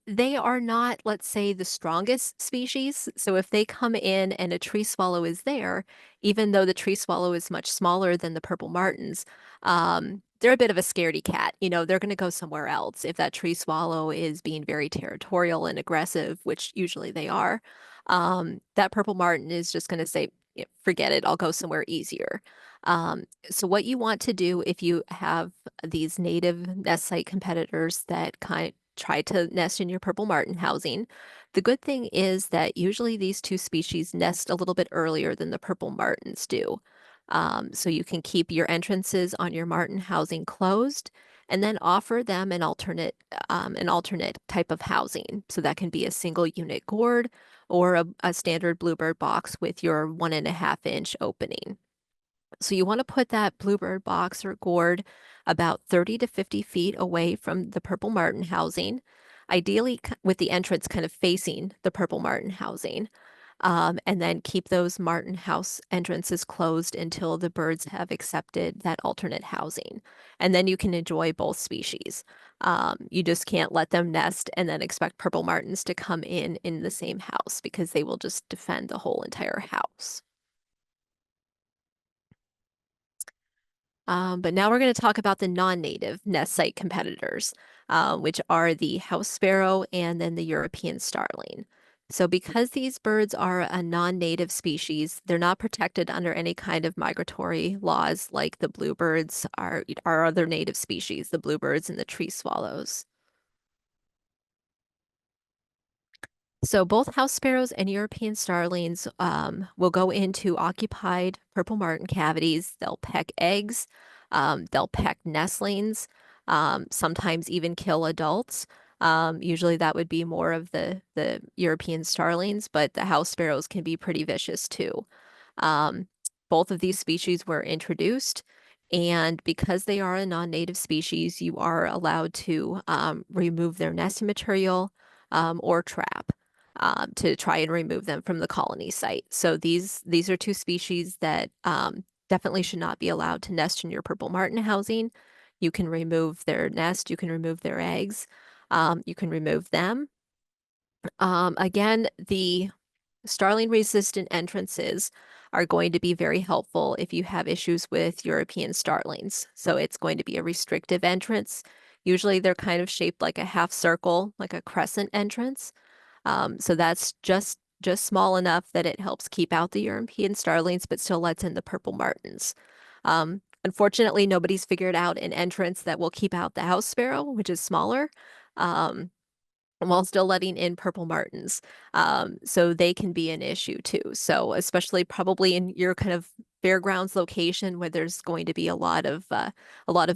[SPEAKER 6] they are not, let's say, the strongest species. So if they come in and a tree swallow is there, even though the tree swallow is much smaller than the purple martins, they're a bit of a scaredy cat. You know, they're going to go somewhere else if that tree swallow is being very territorial and aggressive, which usually they are. That purple martin is just going to say, "Yeah, forget it, I'll go somewhere easier." So what you want to do if you have these native nest site competitors that try to nest in your purple martin housing, the good thing is that usually these two species nest a little bit earlier than the purple martins do. So you can keep your entrances on your martin housing closed and then offer them an alternate type of housing. So that can be a single unit gourd or a standard bluebird box with your 1.5-inch opening. So you want to put that bluebird box or gourd about 30 to 50 feet away from the purple martin housing, ideally with the entrance kind of facing the purple martin housing. And then keep those martin house entrances closed until the birds have accepted that alternate housing. And then you can enjoy both species. You just can't let them nest and then expect purple martins to come in the same house because they will just defend the whole entire house. But now we're going to talk about the non-native nest site competitors, which are the house sparrow and then the European starling. So because these birds are a non-native species, they're not protected under any kind of migratory laws like the bluebirds are other native species, the bluebirds and the tree swallows. So both house sparrows and European starlings will go into occupied purple martin cavities. They'll peck eggs, they'll peck nestlings, sometimes even kill adults. Usually that would be more of the European starlings, but the house sparrows can be pretty vicious too. Both of these species were introduced, and because they are a non-native species, you are allowed to remove their nesting material or trap to try and remove them from the colony site. So these are two species that definitely should not be allowed to nest in your purple martin housing. You can remove their nest, you can remove their eggs, you can remove them. Again, the starling resistant entrances are going to be very helpful if you have issues with European starlings. So it's going to be a restrictive entrance. Usually they're kind of shaped like a half circle, like a crescent entrance. So that's just small enough that it helps keep out the European starlings, but still lets in the purple martins. Unfortunately, nobody's figured out an entrance that will keep out the house sparrow, which is smaller, while still letting in purple martins. So they can be an issue too. So especially probably in your kind of fairgrounds location where there's going to be a lot of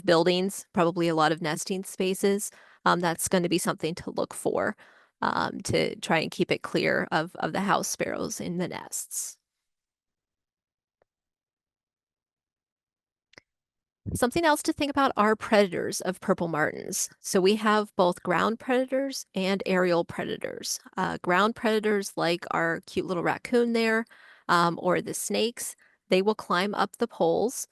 [SPEAKER 6] buildings, probably a lot of nesting spaces. That's going to be something to look for to try and keep it clear of the house sparrows in the nests. Something else to think about are predators of purple martins. So we have both ground predators and aerial predators. Ground predators like our cute little raccoon there, or the snakes, they will climb up the poles.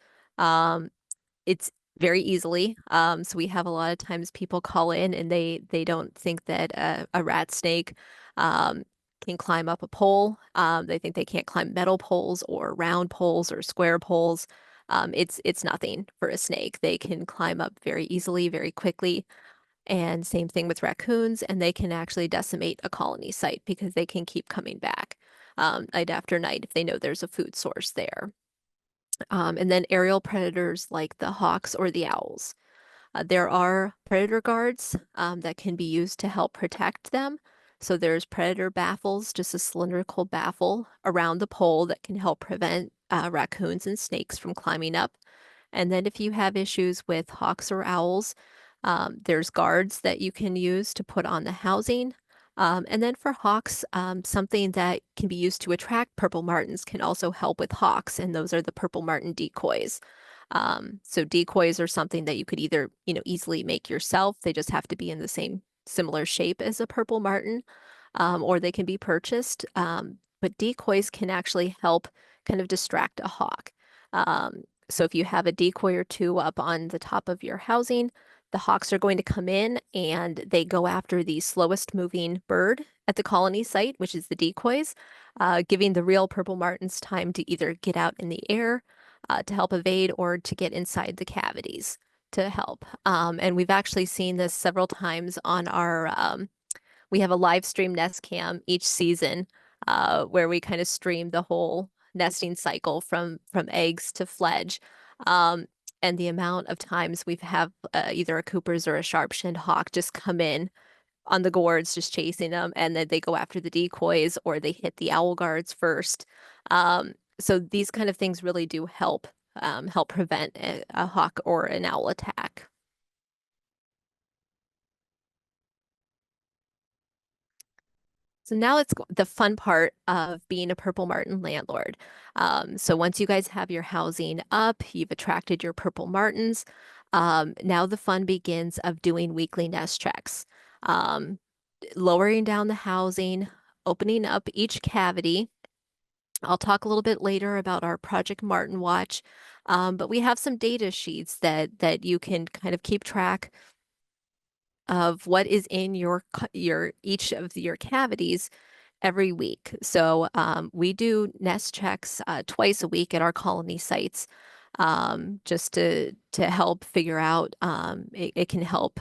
[SPEAKER 6] It's very easily. So we have a lot of times people call in and they don't think that a rat snake can climb up a pole. They think they can't climb metal poles or round poles or square poles. It's nothing for a snake. They can climb up very easily, very quickly. And same thing with raccoons, and they can actually decimate a colony site because they can keep coming back night after night if they know there's a food source there. And then aerial predators like the hawks or the owls. There are predator guards that can be used to help protect them. So there's predator baffles, just a cylindrical baffle around the pole that can help prevent raccoons and snakes from climbing up. And then if you have issues with hawks or owls, there's guards that you can use to put on the housing. And then for hawks, something that can be used to attract purple martins can also help with hawks, and those are the purple martin decoys. So decoys are something that you could either, easily make yourself. They just have to be in the same similar shape as a purple martin, or they can be purchased. But decoys can actually help kind of distract a hawk. So if you have a decoy or two up on the top of your housing, the hawks are going to come in and they go after the slowest moving bird at the colony site, which is the decoys, giving the real purple martins time to either get out in the air to help evade or to get inside the cavities to help. And we've actually seen this several times on our, we have a live stream nest cam each season where we kind of stream the whole nesting cycle from eggs to fledge. And the amount of times we've have either a Cooper's or a sharp-shinned hawk just come in on the gourds, just chasing them, and then they go after the decoys or they hit the owl guards first. So these kind of things really do help prevent a hawk or an owl attack. So now it's the fun part of being a purple martin landlord. So once you guys have your housing up, you've attracted your purple martins. Now the fun begins of doing weekly nest checks, lowering down the housing, opening up each cavity. I'll talk a little bit later about our Project Martin Watch, but we have some data sheets that you can kind of keep track of what is in your each of your cavities every week. So we do nest checks twice a week at our colony sites, just to help figure out. It can help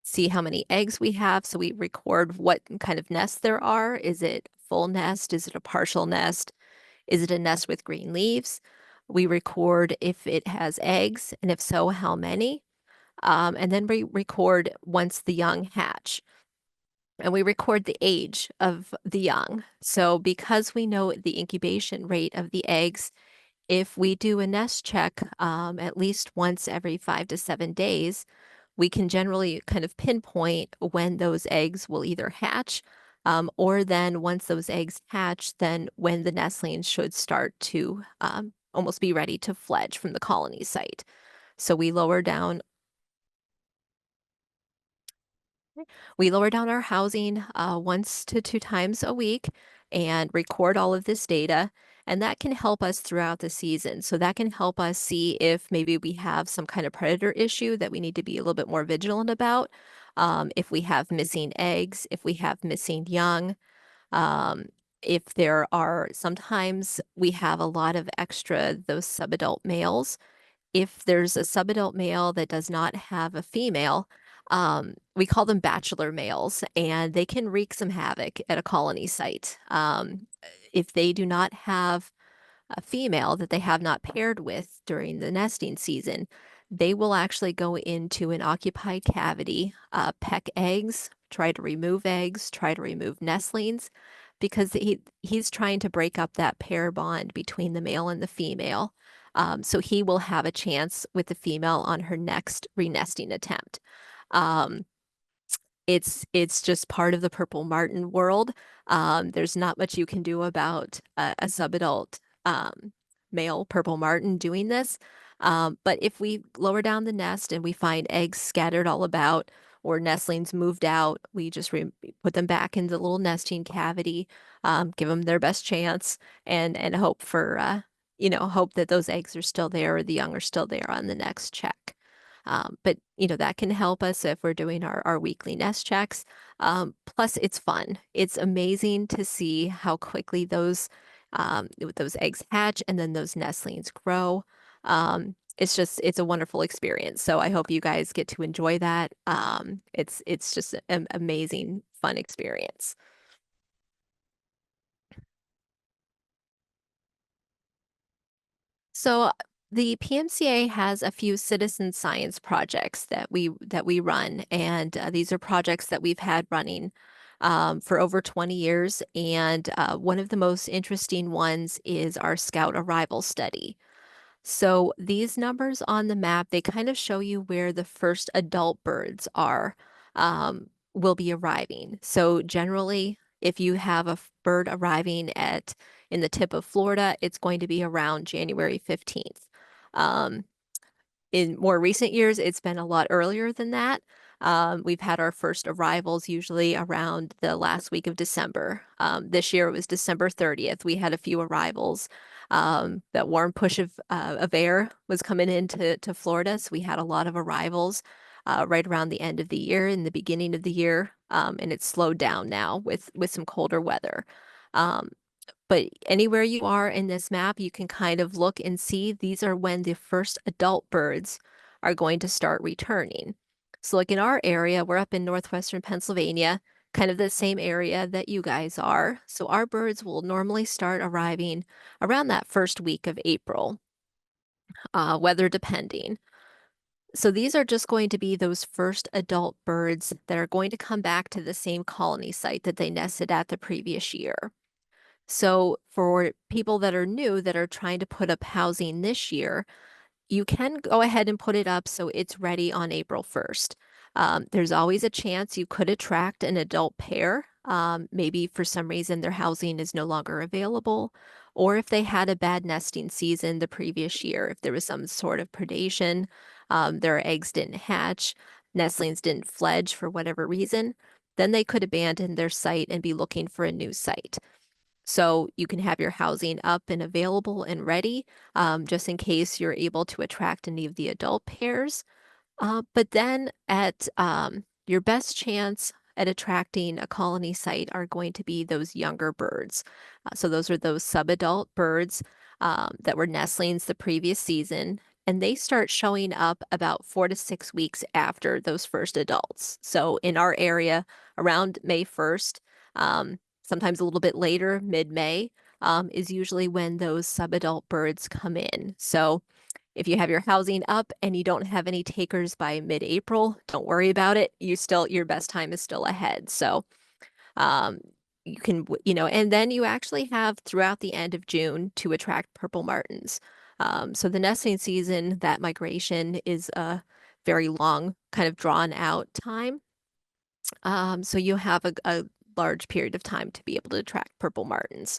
[SPEAKER 6] see how many eggs we have. So we record what kind of nests there are. Is it full nest? Is it a partial nest? Is it a nest with green leaves? We record if it has eggs, and if so, how many. And then we record once the young hatch. And we record the age of the young. So because we know the incubation rate of the eggs, if we do a nest check at least once every 5 to 7 days, we can generally kind of pinpoint when those eggs will either hatch, or then once those eggs hatch, then when the nestlings should start to almost be ready to fledge from the colony site. So we lower down our housing once to 2 times a week and record all of this data. And that can help us throughout the season. So that can help us see if maybe we have some kind of predator issue that we need to be a little bit more vigilant about. If we have missing eggs, if we have missing young, if there are, sometimes we have a lot of extra, those subadult males. If there's a subadult male that does not have a female, we call them bachelor males, and they can wreak some havoc at a colony site. If they do not have a female that they have not paired with during the nesting season, they will actually go into an occupied cavity, peck eggs, try to remove eggs, try to remove nestlings, because he's trying to break up that pair bond between the male and the female. So he will have a chance with the female on her next renesting attempt. It's just part of the purple martin world. There's not much you can do about a subadult male purple martin doing this. But if we lower down the nest and we find eggs scattered all about or nestlings moved out, we just put them back in the little nesting cavity, give them their best chance, and hope for hope that those eggs are still there or the young are still there on the next check. But that can help us if we're doing our weekly nest checks. Plus, it's fun. It's amazing to see how quickly those eggs hatch and then those nestlings grow. It's a wonderful experience. So I hope you guys get to enjoy that. It's just an amazing, fun experience. So the PMCA has a few citizen science projects that we run, and these are projects that we've had running for over 20 years. And one of the most interesting ones is our Scout Arrival Study. So these numbers on the map, they kind of show you where the first adult birds will be arriving. So generally, if you have a bird arriving in the tip of Florida, it's going to be around January 15th. In more recent years, it's been a lot earlier than that. We've had our first arrivals usually around the last week of December. This year it was December 30th. We had a few arrivals. That warm push of air was coming into Florida, so we had a lot of arrivals right around the end of the year and the beginning of the year, and it's slowed down now with some colder weather. But anywhere you are in this map, you can kind of look and see these are when the first adult birds are going to start returning. So like in our area, we're up in northwestern Pennsylvania, kind of the same area that you guys are. So our birds will normally start arriving around that first week of April, weather depending. So these are just going to be those first adult birds that are going to come back to the same colony site that they nested at the previous year. So for people that are new that are trying to put up housing this year, you can go ahead and put it up so it's ready on April 1st. There's always a chance you could attract an adult pair. Maybe for some reason their housing is no longer available, or if they had a bad nesting season the previous year, if there was some sort of predation, their eggs didn't hatch, nestlings didn't fledge for whatever reason, then they could abandon their site and be looking for a new site. So you can have your housing up and available and ready, just in case you're able to attract any of the adult pairs. But then at your best chance at attracting a colony site are going to be those younger birds. So those are those subadult birds that were nestlings the previous season, and they start showing up about 4 to 6 weeks after those first adults. So in our area, around May 1st, sometimes a little bit later, mid-May, is usually when those subadult birds come in. So if you have your housing up and you don't have any takers by mid-April, don't worry about it. Your best time is still ahead. So you can, and then you actually have throughout the end of June to attract purple martins. So the nesting season, that migration is a very long, kind of drawn out time. So you have a large period of time to be able to attract purple martins.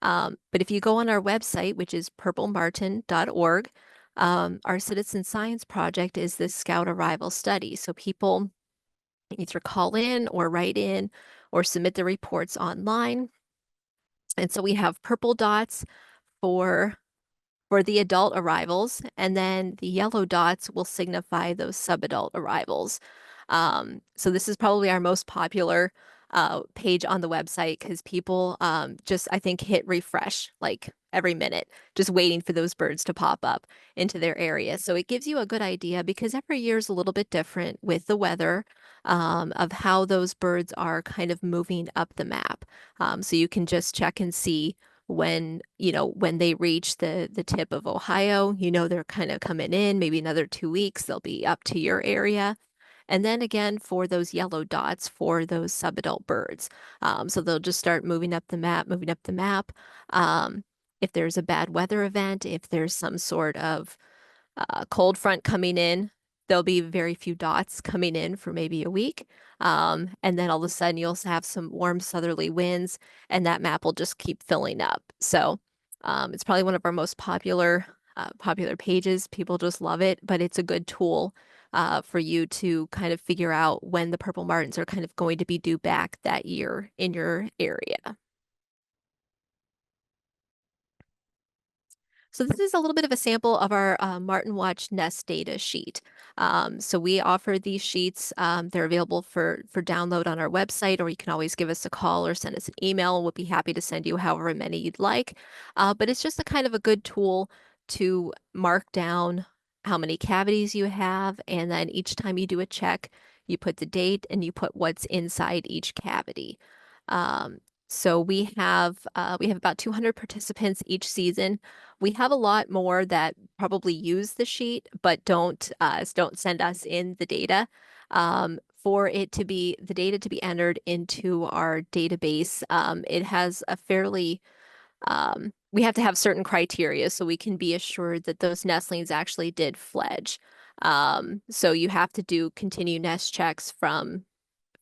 [SPEAKER 6] But if you go on our website, which is purplemartin.org, our citizen science project is this Scout Arrival Study. So people either call in or write in or submit their reports online. And so we have purple dots for the adult arrivals, and then the yellow dots will signify those subadult arrivals. So this is probably our most popular page on the website because people just, I think, hit refresh like every minute, just waiting for those birds to pop up into their area. So it gives you a good idea because every year is a little bit different with the weather of how those birds are kind of moving up the map. So you can just check and see when they reach the tip of Ohio, they're kind of coming in, maybe another 2 weeks, they'll be up to your area. And then again, for those yellow dots for those subadult birds. So they'll just start moving up the map. If there's a bad weather event, if there's some sort of cold front coming in, there'll be very few dots coming in for maybe a week. And then all of a sudden you'll have some warm southerly winds and that map will just keep filling up. So it's probably one of our most popular pages. People just love it, but it's a good tool for you to kind of figure out when the purple martins are kind of going to be due back that year in your area. So this is a little bit of a sample of our Martin Watch Nest data sheet. So we offer these sheets. They're available for download on our website, or you can always give us a call or send us an email. We'll be happy to send you however many you'd like. But it's just a kind of a good tool to mark down how many cavities you have, and then each time you do a check, you put the date and you put what's inside each cavity. So we have about 200 participants each season. We have a lot more that probably use the sheet but don't send us in the data. For the data to be entered into our database, it has a fairly we have to have certain criteria so we can be assured that those nestlings actually did fledge. So you have to do continued nest checks from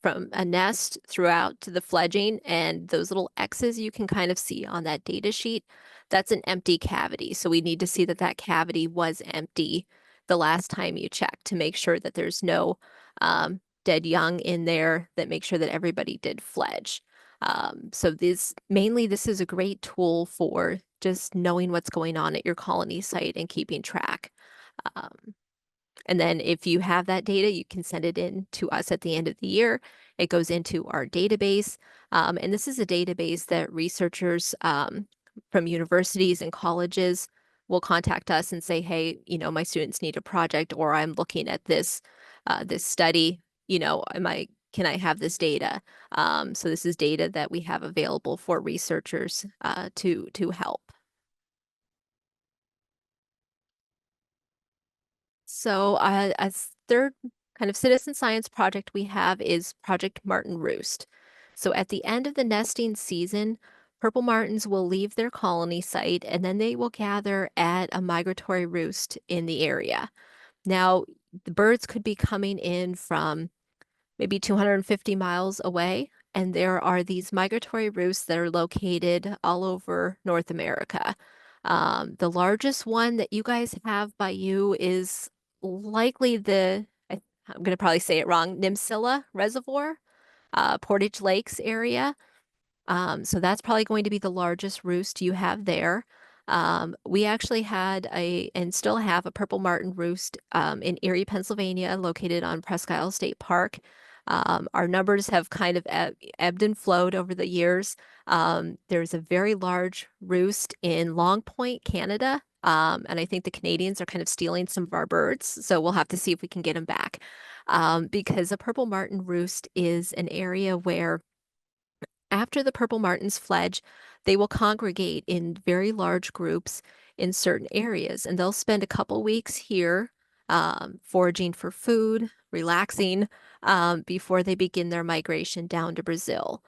[SPEAKER 6] a nest throughout to the fledging, and those little X's you can kind of see on that data sheet, that's an empty cavity. So we need to see that that cavity was empty the last time you checked to make sure that there's no dead young in there, that make sure that everybody did fledge. So this is a great tool for just knowing what's going on at your colony site and keeping track. And then if you have that data, you can send it in to us at the end of the year. It goes into our database. And this is a database that researchers from universities and colleges will contact us and say, hey, my students need a project, or I'm looking at this study, can I have this data? So this is data that we have available for researchers to help. So a third kind of citizen science project we have is Project Martin Roost. So at the end of the nesting season, purple martins will leave their colony site and then they will gather at a migratory roost in the area. Now, the birds could be coming in from maybe 250 miles away, and there are these migratory roosts that are located all over North America. The largest one that you guys have by you is likely I'm going to probably say it wrong, Nimsilla Reservoir, Portage Lakes area. So that's probably going to be the largest roost you have there. We actually had and still have a purple martin roost in Erie, Pennsylvania, located on Presque Isle State Park. Our numbers have kind of ebbed and flowed over the years. There's a very large roost in Long Point, Canada. And I think the Canadians are kind of stealing some of our birds. So we'll have to see if we can get them back. Because a purple martin roost is an area where after the purple martins fledge, they will congregate in very large groups in certain areas, and they'll spend a couple weeks here foraging for food, relaxing, before they begin their migration down to Brazil.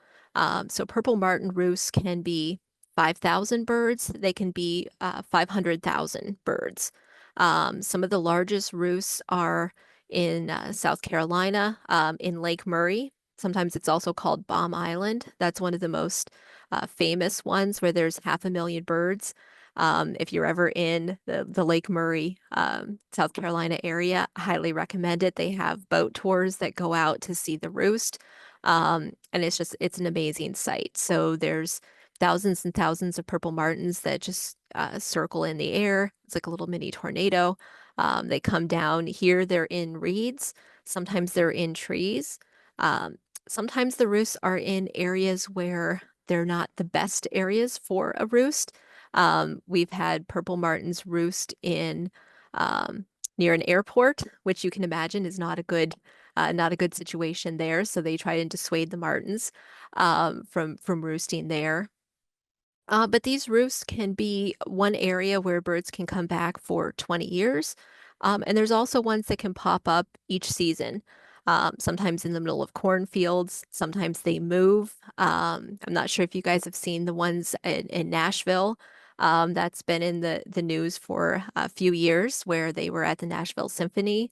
[SPEAKER 6] So purple martin roosts can be 5,000 birds. They can be 500,000 birds. Some of the largest roosts are in South Carolina, in Lake Murray. Sometimes it's also called Baum Island. That's one of the most famous ones where there's 500,000 birds. If you're ever in the Lake Murray, South Carolina area, I highly recommend it. They have boat tours that go out to see the roost. And it's an amazing sight. So there's thousands and thousands of purple martins that just circle in the air. It's like a little mini tornado. They come down here, they're in reeds. Sometimes they're in trees. Sometimes the roosts are in areas where they're not the best areas for a roost. We've had purple martins roost in near an airport, which you can imagine is not a good situation there. So they try and dissuade the martins from roosting there. But these roosts can be one area where birds can come back for 20 years. And there's also ones that can pop up each season. Sometimes in the middle of cornfields, sometimes they move. I'm not sure if you guys have seen the ones in Nashville. That's been in the news for a few years, where they were at the Nashville Symphony.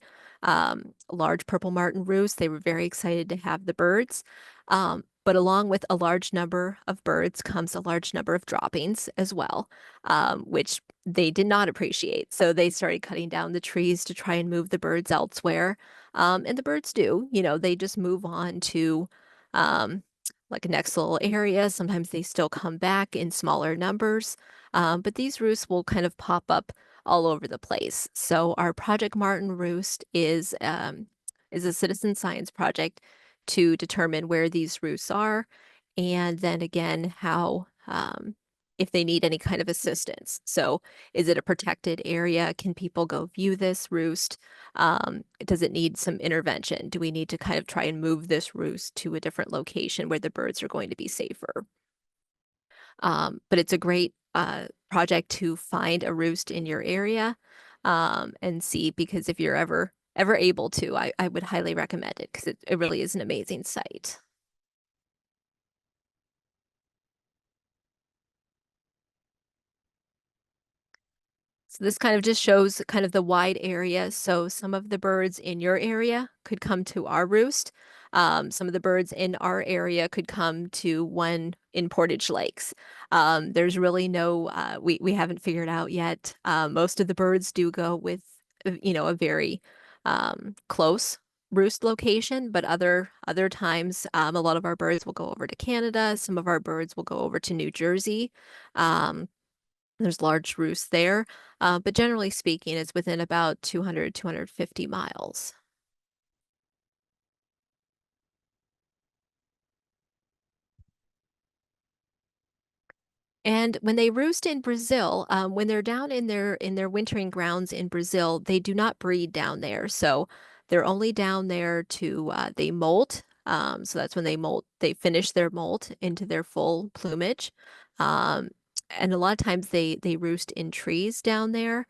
[SPEAKER 6] Large purple martin roost. They were very excited to have the birds. But along with a large number of birds comes a large number of droppings as well, which they did not appreciate. So they started cutting down the trees to try and move the birds elsewhere. And the birds do, they just move on to like a next little area. Sometimes they still come back in smaller numbers, but these roosts will kind of pop up all over the place. So our Project Martin Roost is a citizen science project to determine where these roosts are, and then again how if they need any kind of assistance. So is it a protected area? Can people go view this roost? Does it need some intervention? Do we need to kind of try and move this roost to a different location where the birds are going to be safer? But it's a great project to find a roost in your area and see, because if you're ever able to, I would highly recommend it, because it really is an amazing site. So this kind of just shows kind of the wide area. So some of the birds in your area could come to our roost. Some of the birds in our area could come to one in Portage Lakes. There's really no, we haven't figured out yet. Most of the birds do go with, a very close roost location, but other times, a lot of our birds will go over to Canada. Some of our birds will go over to New Jersey. There's large roosts there, but generally speaking, it's within about 250 miles. And when they roost in Brazil, when they're down in their wintering grounds in Brazil, they do not breed down there. So they're only down there to they molt. So that's when they molt. They finish their molt into their full plumage. And a lot of times they roost in trees down there.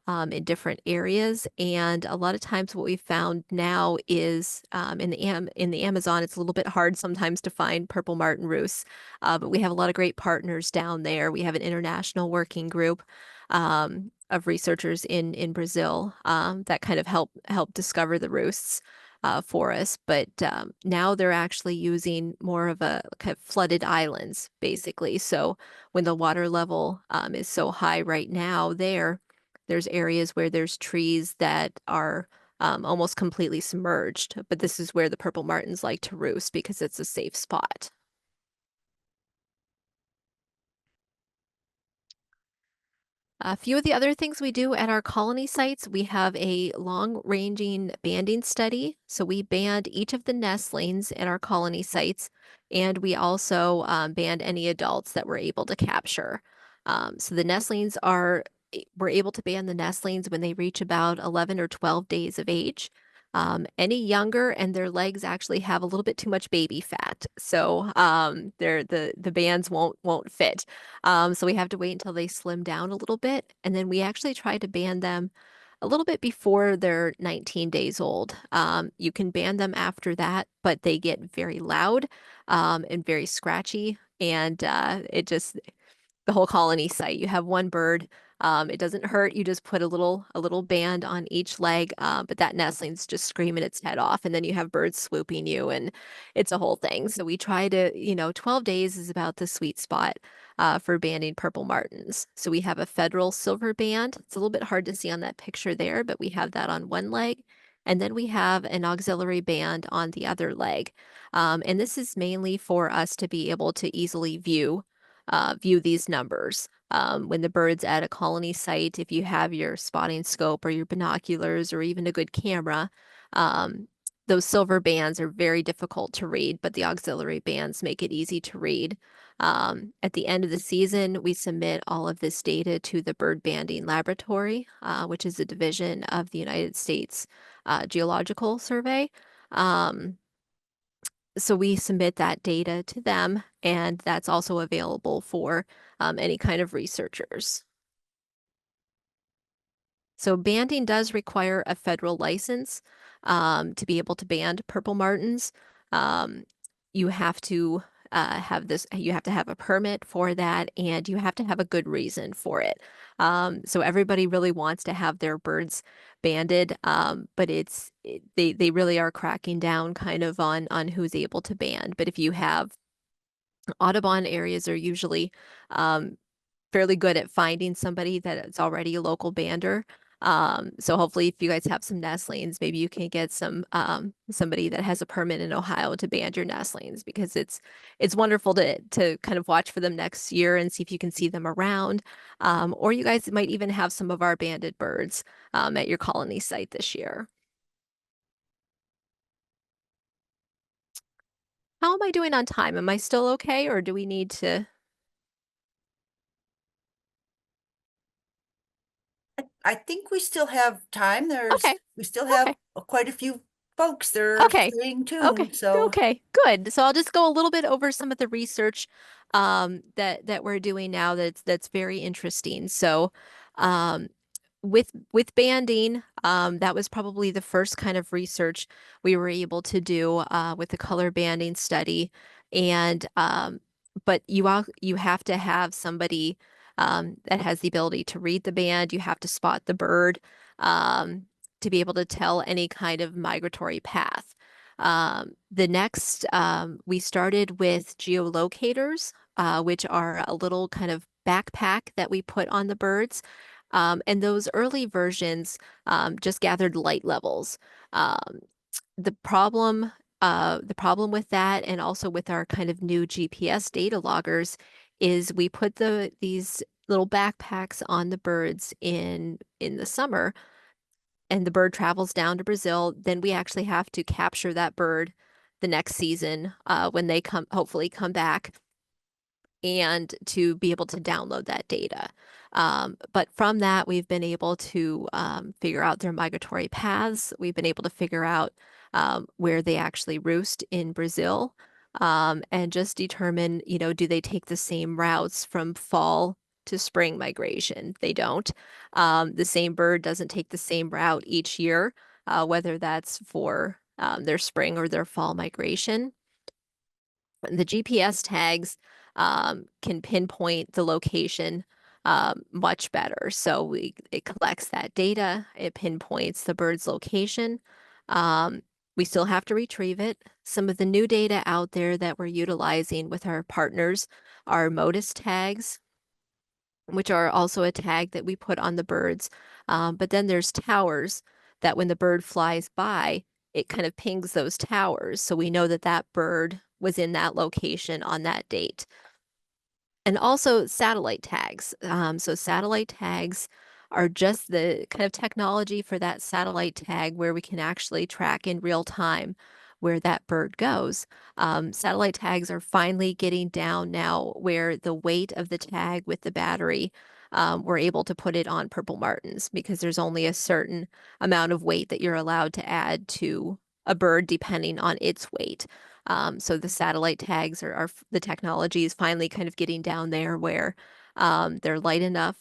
[SPEAKER 6] In different areas, and a lot of times what we found now is in the Amazon, it's a little bit hard sometimes to find purple martin roosts, but we have a lot of great partners down there. We have an international working group of researchers in Brazil that kind of help discover the roosts for us. But now they're actually using more of a kind of flooded islands, basically. So when the water level is so high right now, there's areas where there's trees that are almost completely submerged, but this is where the purple martins like to roost because it's a safe spot. A few of the other things we do at our colony sites, we have a long-ranging banding study. So we band each of the nestlings at our colony sites, and we also band any adults that we're able to capture. So the nestlings we're able to band the nestlings when they reach about 11 or 12 days of age. Any younger, and their legs actually have a little bit too much baby fat, so the bands won't fit. So we have to wait until they slim down a little bit, and then we actually try to band them a little bit before they're 19 days old. You can band them after that, but they get very loud and very scratchy, and the whole colony site. You have one bird. It doesn't hurt. You just put a little band on each leg, but that nestling's just screaming its head off, and then you have birds swooping you, and it's a whole thing. So we try to, 12 days is about the sweet spot for banding purple martins. So we have a federal silver band. It's a little bit hard to see on that picture there, but we have that on one leg. And then we have an auxiliary band on the other leg. And this is mainly for us to be able to easily view these numbers. When the bird's at a colony site, if you have your spotting scope or your binoculars or even a good camera, those silver bands are very difficult to read, but the auxiliary bands make it easy to read. At the end of the season, we submit all of this data to the Bird Banding Laboratory, which is a division of the United States Geological Survey. So we submit that data to them, and that's also available for any kind of researchers. So banding does require a federal license to be able to band purple martins. You have to you have to have a permit for that, and you have to have a good reason for it. So everybody really wants to have their birds banded, but they really are cracking down kind of on who's able to band. But if you have Audubon areas are usually fairly good at finding somebody that is already a local bander. So hopefully if you guys have some nestlings, maybe you can get some somebody that has a permit in Ohio to band your nestlings, because it's wonderful to kind of watch for them next year and see if you can see them around. Or you guys might even have some of our banded birds at your colony site this year. How am I doing on time? Am I still okay, or do we need to?
[SPEAKER 1] I think we still have time.
[SPEAKER 6] Okay,
[SPEAKER 1] We still have
[SPEAKER 6] okay.
[SPEAKER 1] quite a few folks that are
[SPEAKER 6] Okay.
[SPEAKER 1] staying
[SPEAKER 6] Okay,
[SPEAKER 1] tuned, so.
[SPEAKER 6] okay, good. So I'll just go a little bit over some of the research that we're doing now that's very interesting. So um with banding, that was probably the first kind of research we were able to do with the color banding study. And but you have to have somebody that has the ability to read the band. You have to spot the bird to be able to tell any kind of migratory path. The next, we started with geolocators, which are a little kind of backpack that we put on the birds. And those early versions just gathered light levels. Um, the problem with that, and also with our kind of new GPS data loggers, is we put these little backpacks on the birds in the summer, and the bird travels down to Brazil. Then we actually have to capture that bird the next season when they hopefully come back, and to be able to download that data. But from that, we've been able to figure out their migratory paths. We've been able to figure out where they actually roost in Brazil, and just determine, do they take the same routes from fall to spring migration? They don't. The same bird doesn't take the same route each year, whether that's for their spring or their fall migration. The GPS tags can pinpoint the location much better. So it collects that data, it pinpoints the bird's location. We still have to retrieve it. Some of the new data out there that we're utilizing with our partners are MODIS tags, which are also a tag that we put on the birds. But then there's towers that when the bird flies by, it kind of pings those towers. So we know that that bird was in that location on that date. And also satellite tags. So satellite tags are just the kind of technology for that satellite tag where we can actually track in real time where that bird goes. Satellite tags are finally getting down now where the weight of the tag with the battery, we're able to put it on purple martins, because there's only a certain amount of weight that you're allowed to add to a bird depending on its weight. So the satellite tags are the technology is finally kind of getting down there where they're light enough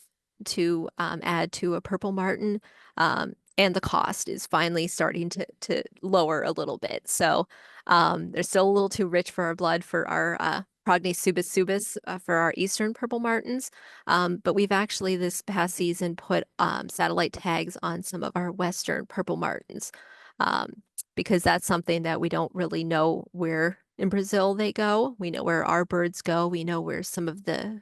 [SPEAKER 6] to add to a purple martin, and the cost is finally starting to lower a little bit. So they're still a little too rich for our blood for our Prognus subis for our eastern purple martins, but we've actually this past season put satellite tags on some of our western purple martins. Because that's something that we don't really know where in Brazil they go. We know where our birds go. We know where some of the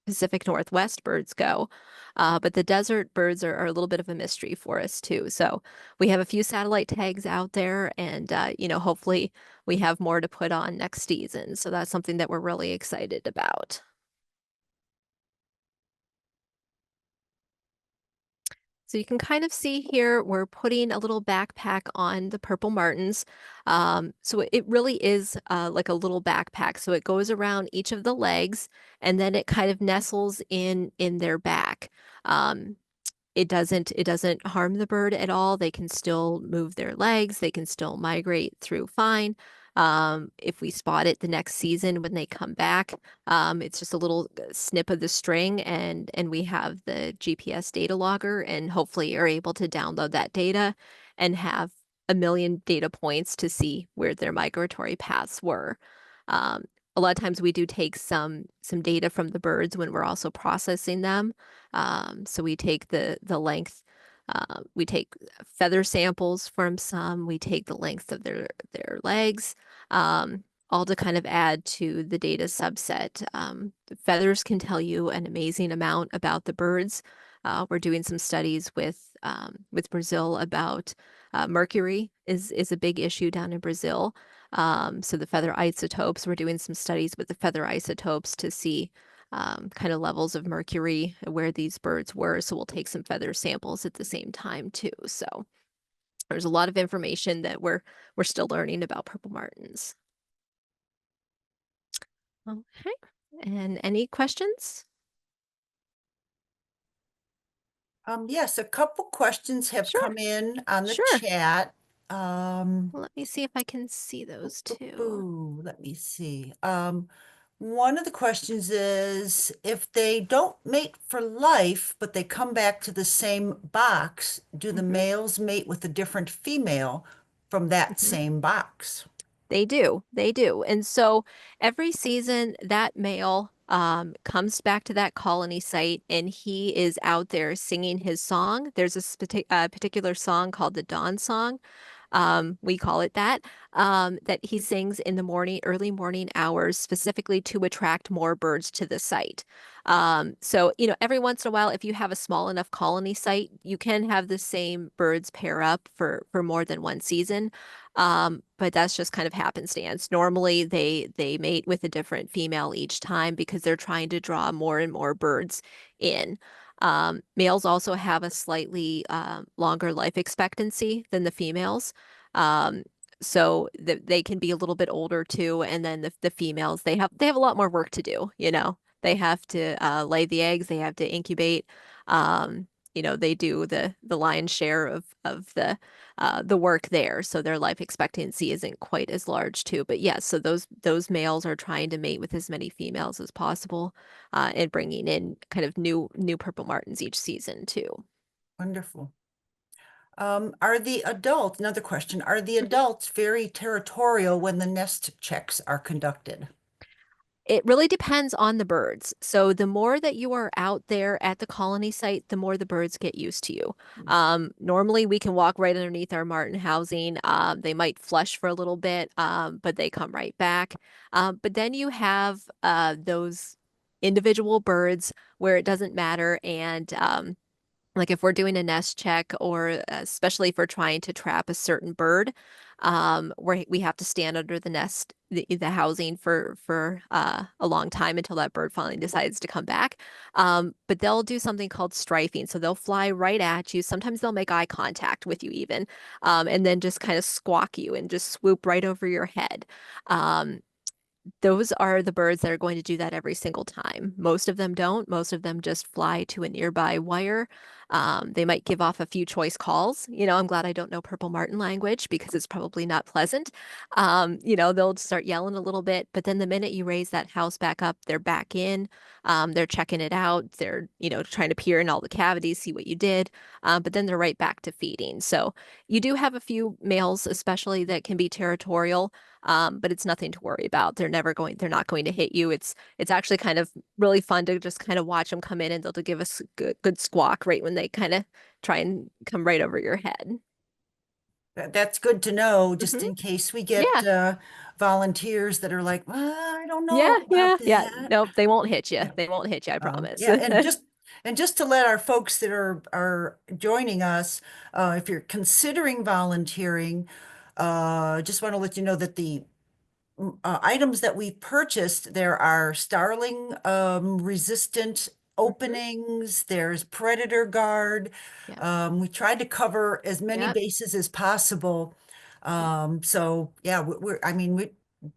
[SPEAKER 6] Pacific Northwest birds go. But the desert birds are a little bit of a mystery for us too. So we have a few satellite tags out there, and hopefully we have more to put on next season. So that's something that we're really excited about. So you can kind of see here, we're putting a little backpack on the purple martins. So it really is like a little backpack. So it goes around each of the legs, and then it kind of nestles in their back. It doesn't harm the bird at all. They can still move their legs. They can still migrate through fine. If we spot it the next season when they come back, it's just a little snip of the string, and we have the GPS data logger, and hopefully are able to download that data and have a million data points to see where their migratory paths were. A lot of times we do take some data from the birds when we're also processing them. So we take the length, we take feather samples from some, we take the length of their legs, all to kind of add to the data subset. The feathers can tell you an amazing amount about the birds. We're doing some studies with Brazil about mercury is a big issue down in Brazil. So the feather isotopes, we're doing some studies with the feather isotopes to see kind of levels of mercury where these birds were. So we'll take some feather samples at the same time too. So there's a lot of information that we're still learning about purple martins. Okay, and any questions?
[SPEAKER 1] Yes, a couple questions have
[SPEAKER 6] Sure.
[SPEAKER 1] come in on the
[SPEAKER 6] Sure.
[SPEAKER 1] chat.
[SPEAKER 6] Let me see if I can see those too.
[SPEAKER 1] Ooh, let me see. One of the questions is if they don't mate for life, but they come back to the same box, do the
[SPEAKER 6] Mhm.
[SPEAKER 1] males mate with a different female from that
[SPEAKER 6] Mhm.
[SPEAKER 1] same box?
[SPEAKER 6] They do. They do. And so every season that male comes back to that colony site and he is out there singing his song. There's a particular song called the Dawn Song. We call it that, that he sings in the morning, early morning hours, specifically to attract more birds to the site. So, every once in a while, if you have a small enough colony site, you can have the same birds pair up for more than one season. But that's just kind of happenstance. Normally, they mate with a different female each time because they're trying to draw more and more birds in. Males also have a slightly longer life expectancy than the females. Um, so they can be a little bit older too. And then the females, they have a lot more work to do, They have to lay the eggs, they have to incubate. They do the lion's share of the work there. So their life expectancy isn't quite as large too. But yes, so those males are trying to mate with as many females as possible, and bringing in kind of new purple martins each season too.
[SPEAKER 1] Wonderful. Another question, are the
[SPEAKER 6] Mhm.
[SPEAKER 1] adults very territorial when the nest checks are conducted?
[SPEAKER 6] It really depends on the birds. So the more that you are out there at the colony site, the more the birds get used to you. Normally we can walk right underneath our martin housing. They might flush for a little bit, but they come right back. But then you have those individual birds where it doesn't matter. And like if we're doing a nest check, or especially if we're trying to trap a certain bird, where we have to stand under the nest, the housing for a long time until that bird finally decides to come back. But they'll do something called strifing. So they'll fly right at you. Sometimes they'll make eye contact with you even, and then just kind of squawk you and just swoop right over your head. Those are the birds that are going to do that every single time. Most of them don't. Most of them just fly to a nearby wire. They might give off a few choice calls. I'm glad I don't know purple martin language because it's probably not pleasant. They'll start yelling a little bit, but then the minute you raise that house back up, they're back in. They're checking it out. They're, trying to peer in all the cavities, see what you did. But then they're right back to feeding. So you do have a few males, especially that can be territorial. But it's nothing to worry about. They're not going to hit you. It's actually kind of really fun to just kind of watch them come in, and they'll give us good squawk right when they kind of try and come right over your head.
[SPEAKER 1] That's good to know, just
[SPEAKER 6] Mhm.
[SPEAKER 1] in case we
[SPEAKER 6] Yeah.
[SPEAKER 1] get volunteers that are like, well, I don't know
[SPEAKER 6] Yeah.
[SPEAKER 1] about that.
[SPEAKER 6] Nope, they won't hit you.
[SPEAKER 1] Yeah.
[SPEAKER 6] They won't hit you, I promise.
[SPEAKER 1] Yeah, and just to let our folks that are joining us, if you're considering volunteering, just want to let you know that the items that we've purchased, there are starling resistant openings, there's predator guard.
[SPEAKER 6] Yep.
[SPEAKER 1] We tried to cover as many
[SPEAKER 6] Yep.
[SPEAKER 1] bases as possible. So yeah, I mean,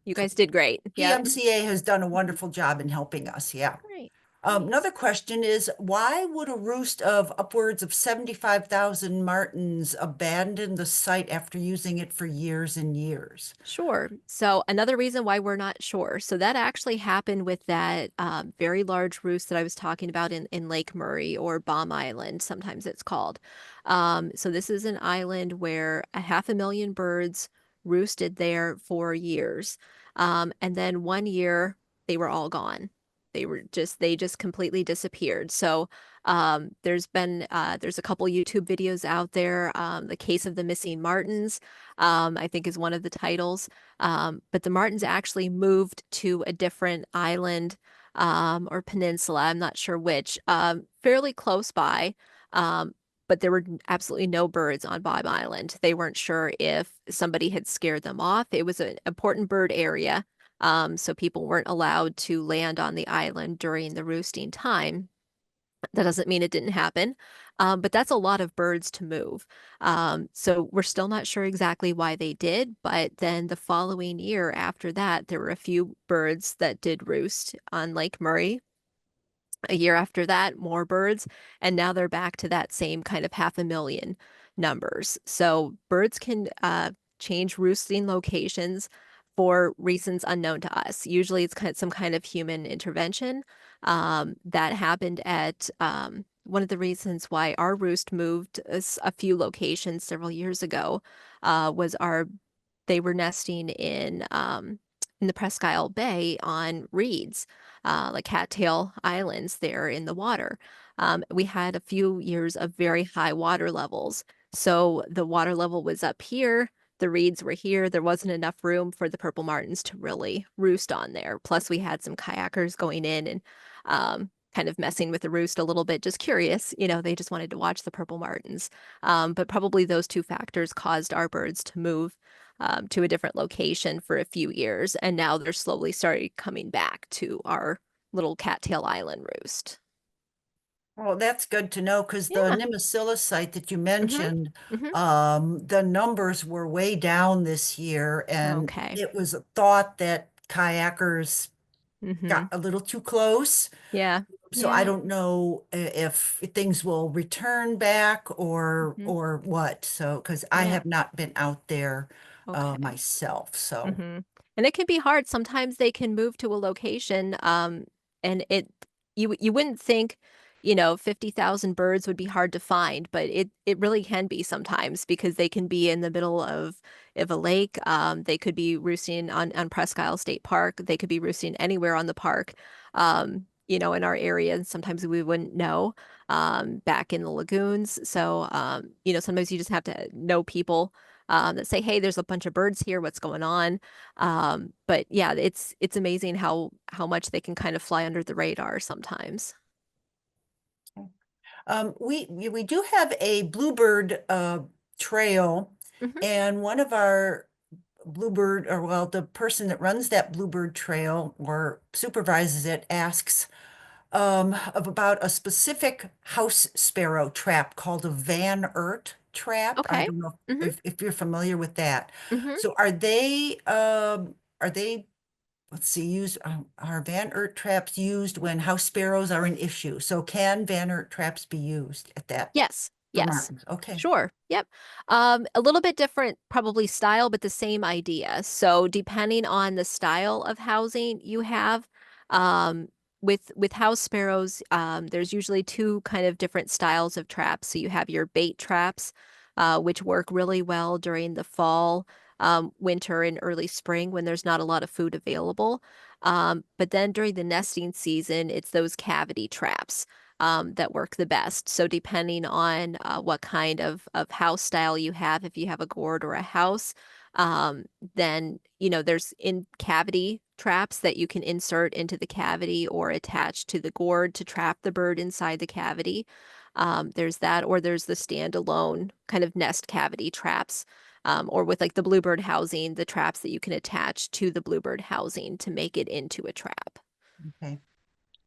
[SPEAKER 6] You guys did great. Yep.
[SPEAKER 1] PMCA has done a wonderful job in helping us. Yeah.
[SPEAKER 6] Great.
[SPEAKER 1] Another question is, why would a roost of upwards of 75,000 martins abandon the site after using it for years and years?
[SPEAKER 6] Sure. So another reason why we're not sure. So that actually happened with that very large roost that I was talking about in Lake Murray, or Baum Island, sometimes it's called. So this is an island where 500,000 birds roosted there for years. And then one year they were all gone. They just completely disappeared. So there's a couple YouTube videos out there. The Case of the Missing Martins, I think, is one of the titles. But the martins actually moved to a different island or peninsula, I'm not sure which, fairly close by. But there were absolutely no birds on Bob Island. They weren't sure if somebody had scared them off. It was an important bird area, so people weren't allowed to land on the island during the roosting time. That doesn't mean it didn't happen, but that's a lot of birds to move. So we're still not sure exactly why they did, but then the following year after that, there were a few birds that did roost on Lake Murray. A year after that, more birds, and now they're back to that same kind of 500,000 numbers. So birds can change roosting locations for reasons unknown to us. Usually it's some kind of human intervention. That happened at one of the reasons why our roost moved a few locations several years ago was they were nesting in the Presque Isle Bay on reeds, like cattail islands there in the water. We had a few years of very high water levels. So the water level was up here, the reeds were here. There wasn't enough room for the purple martins to really roost on there. Plus, we had some kayakers going in and kind of messing with the roost a little bit, just curious. They just wanted to watch the purple martins. But probably those two factors caused our birds to move to a different location for a few years, and now they're slowly starting coming back to our little cattail island roost.
[SPEAKER 1] Well, that's good to know because the
[SPEAKER 6] Yeah.
[SPEAKER 1] Nemesilla site that you mentioned,
[SPEAKER 6] Mhm.
[SPEAKER 1] the numbers were way down this year, and
[SPEAKER 6] Okay.
[SPEAKER 1] it was thought that kayakers got
[SPEAKER 6] Hmm.
[SPEAKER 1] a little too close.
[SPEAKER 6] Yeah.
[SPEAKER 1] So I
[SPEAKER 6] Yeah.
[SPEAKER 1] don't know if things will return back
[SPEAKER 6] Mhm.
[SPEAKER 1] or what. So because I
[SPEAKER 6] Yeah.
[SPEAKER 1] have not been out there
[SPEAKER 6] Okay.
[SPEAKER 1] myself. So
[SPEAKER 6] Hmm. And it can be hard. Sometimes they can move to a location, and you wouldn't think, 50,000 birds would be hard to find, but it really can be sometimes because they can be in the middle of a lake. They could be roosting on Presque Isle State Park. They could be roosting anywhere on the park. In our area, and sometimes we wouldn't know, back in the lagoons. So, sometimes you just have to know people that say, "Hey, there's a bunch of birds here. What's going on?" But yeah, it's amazing how much they can kind of fly under the radar sometimes.
[SPEAKER 1] we do have a bluebird trail,
[SPEAKER 6] Hmm.
[SPEAKER 1] and one of our bluebird, or well, the person that runs that bluebird trail or supervises it asks about a specific house sparrow trap called a Van Oort trap. I
[SPEAKER 6] Okay.
[SPEAKER 1] don't know
[SPEAKER 6] Hmm.
[SPEAKER 1] if you're familiar with that.
[SPEAKER 6] Hmm.
[SPEAKER 1] So are they, let's see, are Van Oort traps used when house sparrows are an issue? So can Van Oort traps be used at that
[SPEAKER 6] Yes.
[SPEAKER 1] for
[SPEAKER 6] Yes.
[SPEAKER 1] martins? Okay.
[SPEAKER 6] Sure. Yep. A little bit different, probably style, but the same idea. So depending on the style of housing you have, um, with house sparrows, there's usually two kind of different styles of traps. So you have your bait traps, which work really well during the fall, winter, and early spring when there's not a lot of food available. But then during the nesting season, it's those cavity traps that work the best. So depending on what kind of house style you have, if you have a gourd or a house, then there's in cavity traps that you can insert into the cavity or attach to the gourd to trap the bird inside the cavity. There's that, or there's the standalone kind of nest cavity traps. Or with like the bluebird housing, the traps that you can attach to the bluebird housing to make it into a trap.
[SPEAKER 1] Okay.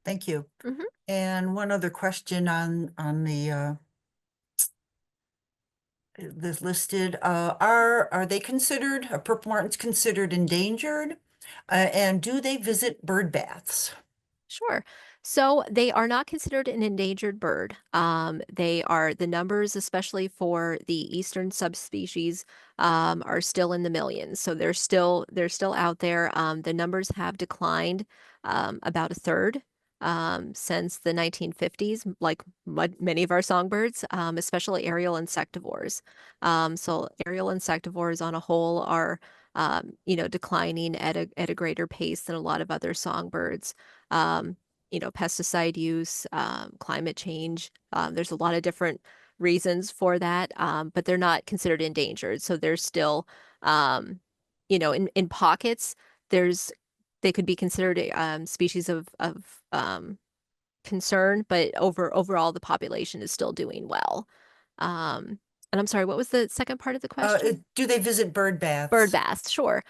[SPEAKER 1] Thank you.
[SPEAKER 6] Mhm.
[SPEAKER 1] And one other question on the this listed, are they considered, purple martins considered endangered? And do they visit bird baths?
[SPEAKER 6] Sure. So they are not considered an endangered bird. The numbers, especially for the eastern subspecies, are still in the millions. So they're still out there. The numbers have declined about a third since the 1950s, like many of our songbirds, especially aerial insectivores. So aerial insectivores on a whole are declining at a greater pace than a lot of other songbirds. Um, pesticide use, climate change. There's a lot of different reasons for that, but they're not considered endangered. So they're still, in pockets, they could be considered species of concern, but overall the population is still doing well. And I'm sorry, what was the second part of the question?
[SPEAKER 1] Do they visit bird baths?
[SPEAKER 6] Bird baths, sure.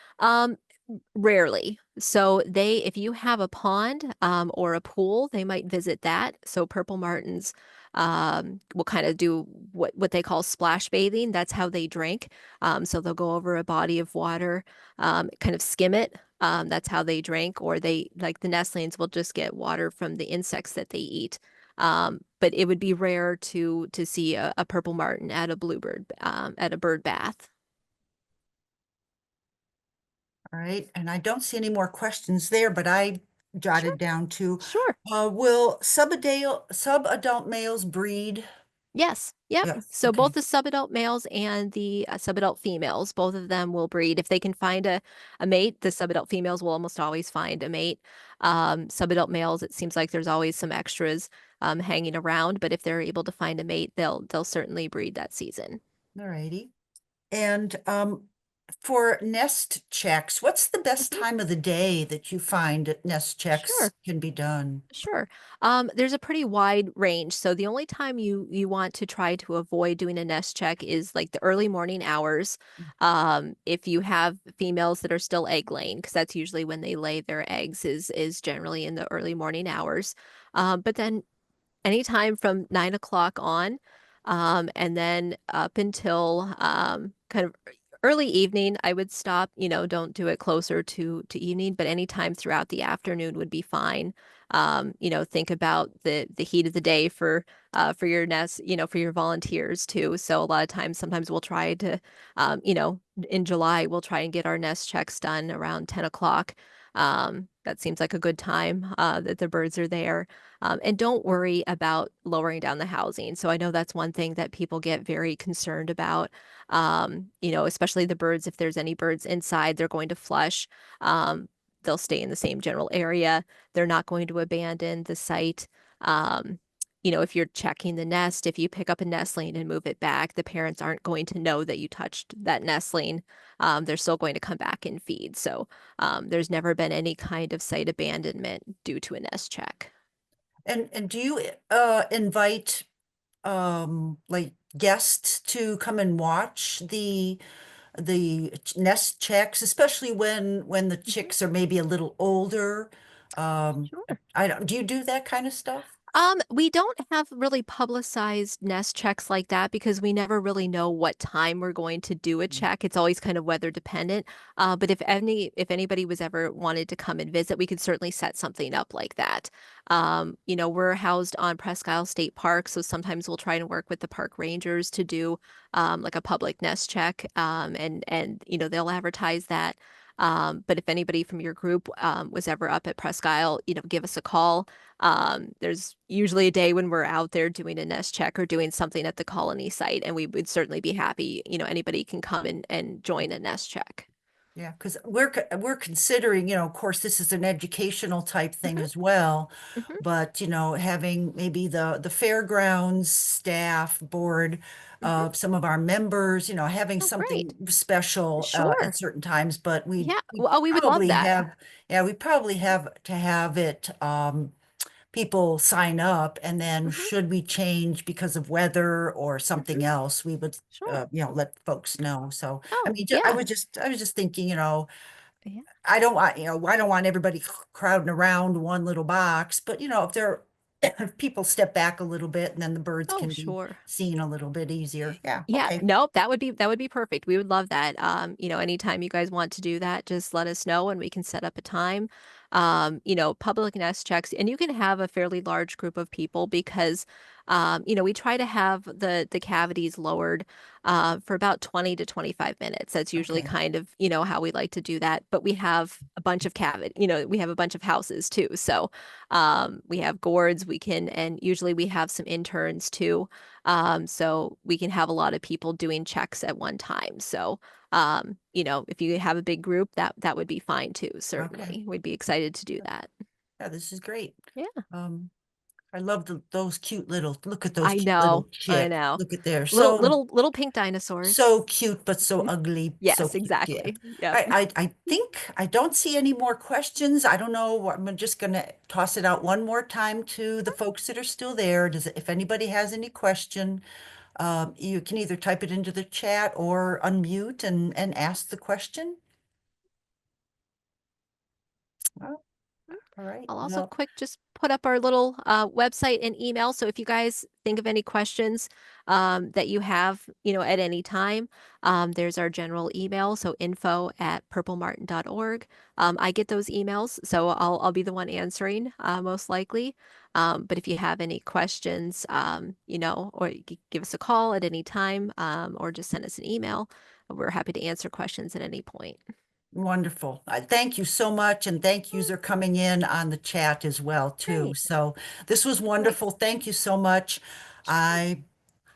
[SPEAKER 6] Rarely. So if you have a pond, or a pool, they might visit that. So purple martins, will kind of do what they call splash bathing. That's how they drink. So they'll go over a body of water, kind of skim it. That's how they drink, or like the nestlings will just get water from the insects that they eat. But it would be rare to see a purple martin at a bluebird, at a bird bath.
[SPEAKER 1] All right, and I don't see any more questions there, but I jotted down too.
[SPEAKER 6] Sure.
[SPEAKER 1] Will subadult males breed?
[SPEAKER 6] Yes. Yep.
[SPEAKER 1] Yes,
[SPEAKER 6] So both
[SPEAKER 1] okay.
[SPEAKER 6] the subadult males and the subadult females, both of them will breed. If they can find a mate, the subadult females will almost always find a mate. Subadult males, it seems like there's always some extras hanging around, but if they're able to find a mate, they'll certainly breed that season.
[SPEAKER 1] All righty. And for nest checks, what's the best time of the day that you find that nest checks
[SPEAKER 6] Sure.
[SPEAKER 1] can be done?
[SPEAKER 6] Sure. There's a pretty wide range. So the only time you want to try to avoid doing a nest check is like the early morning hours. If you have females that are still egg laying, because that's usually when they lay their eggs is generally in the early morning hours. But then anytime from 9 o'clock on, and then up until kind of early evening, I would stop. Don't do it closer to evening, but anytime throughout the afternoon would be fine. Think about the heat of the day for your nest, for your volunteers too. So a lot of times, sometimes we'll try to, in July, we'll try and get our nest checks done around 10 o'clock. That seems like a good time that the birds are there. And don't worry about lowering down the housing. So I know that's one thing that people get very concerned about. Especially the birds, if there's any birds inside, they're going to flush. They'll stay in the same general area. They're not going to abandon the site. If you're checking the nest, if you pick up a nestling and move it back, the parents aren't going to know that you touched that nestling. They're still going to come back and feed. So there's never been any kind of site abandonment due to a nest check.
[SPEAKER 1] And do you invite like guests to come and watch the nest checks, especially when the chicks are maybe a little older?
[SPEAKER 6] Sure.
[SPEAKER 1] Do you do that kind of stuff?
[SPEAKER 6] We don't have really publicized nest checks like that because we never really know what time we're going to do a check. It's always kind of weather dependent. But if anybody was ever wanted to come and visit, we could certainly set something up like that. We're housed on Presque Isle State Park, so sometimes we'll try and work with the park rangers to do like a public nest check. And they'll advertise that. But if anybody from your group was ever up at Presque Isle, give us a call. There's usually a day when we're out there doing a nest check or doing something at the colony site, and we would certainly be happy, anybody can come and join a nest check.
[SPEAKER 1] Yeah, because we're considering, of course, this is an educational type thing
[SPEAKER 6] Mhm.
[SPEAKER 1] as well,
[SPEAKER 6] Mhm.
[SPEAKER 1] but having maybe the fairgrounds staff board,
[SPEAKER 6] Mhm.
[SPEAKER 1] some of our members, having
[SPEAKER 6] Oh,
[SPEAKER 1] something
[SPEAKER 6] great.
[SPEAKER 1] special
[SPEAKER 6] Sure.
[SPEAKER 1] at certain times, but
[SPEAKER 6] Yeah. Well, we would love that.
[SPEAKER 1] we probably have to have it people sign up, and then
[SPEAKER 6] Mhm.
[SPEAKER 1] should we change because of weather or something
[SPEAKER 6] Mhm.
[SPEAKER 1] else, we would
[SPEAKER 6] Sure.
[SPEAKER 1] let folks know. So I
[SPEAKER 6] Oh,
[SPEAKER 1] mean,
[SPEAKER 6] yeah.
[SPEAKER 1] I was just thinking,
[SPEAKER 6] Yeah.
[SPEAKER 1] I don't want everybody crowding around one little box, but if people step back a little bit, and then the birds
[SPEAKER 6] Oh,
[SPEAKER 1] can be
[SPEAKER 6] sure.
[SPEAKER 1] seen a little bit easier. Yeah,
[SPEAKER 6] Yeah,
[SPEAKER 1] okay.
[SPEAKER 6] no, that would be perfect. We would love that. Anytime you guys want to do that, just let us know and we can set up a time. Public nest checks, and you can have a fairly large group of people because we try to have the cavities lowered for about 20 to 25 minutes. That's usually
[SPEAKER 1] Okay.
[SPEAKER 6] kind of, how we like to do that. But we have a bunch of we have a bunch of houses too. So we have gourds, and usually we have some interns too. So we can have a lot of people doing checks at one time. So, if you have a big group, that would be fine too. Certainly, we'd be excited to do that.
[SPEAKER 1] Yeah, this is great.
[SPEAKER 6] Yeah.
[SPEAKER 1] I love those cute little, look at those
[SPEAKER 6] I
[SPEAKER 1] cute little
[SPEAKER 6] know, I
[SPEAKER 1] chicks.
[SPEAKER 6] know.
[SPEAKER 1] Look at there.
[SPEAKER 6] Little pink dinosaurs.
[SPEAKER 1] So cute, but so ugly. So
[SPEAKER 6] Yes,
[SPEAKER 1] cute. Yeah.
[SPEAKER 6] exactly. Yep.
[SPEAKER 1] I think I don't see any more questions. I don't know. I'm just gonna toss it out one more time to the folks that are still there. If anybody has any question, you can either type it into the chat or unmute and ask the question. Oh, all right.
[SPEAKER 6] I'll also
[SPEAKER 1] Well,
[SPEAKER 6] just put up our little website and email. So if you guys think of any questions that you have, at any time, there's our general email. So info@purplemartin.org. I get those emails, so I'll be the one answering most likely. But if you have any questions, or you can give us a call at any time, or just send us an email. We're happy to answer questions at any point.
[SPEAKER 1] wonderful. Thank you so much. And thank yous are coming in on the chat as well, too.
[SPEAKER 6] Great.
[SPEAKER 1] So this was wonderful. Thank you so much. I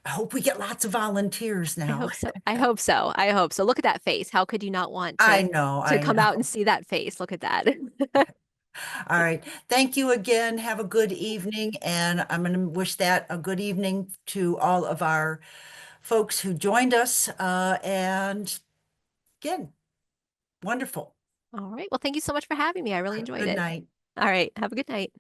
[SPEAKER 1] hope we get lots of volunteers
[SPEAKER 6] I
[SPEAKER 1] now.
[SPEAKER 6] hope so. I hope so. I hope so. Look at that face. How could you not want
[SPEAKER 1] I
[SPEAKER 6] to
[SPEAKER 1] know,
[SPEAKER 6] to
[SPEAKER 1] I
[SPEAKER 6] come out
[SPEAKER 1] know.
[SPEAKER 6] and see that face? Look at that.
[SPEAKER 1] All right. Thank you again. Have a good evening. And I'm going to wish that a good evening to all of our folks who joined us. And again, wonderful.
[SPEAKER 6] All right. Well, thank you so much for having me. I really enjoyed
[SPEAKER 1] Good
[SPEAKER 6] it.
[SPEAKER 1] night.
[SPEAKER 6] All right. Have a good night.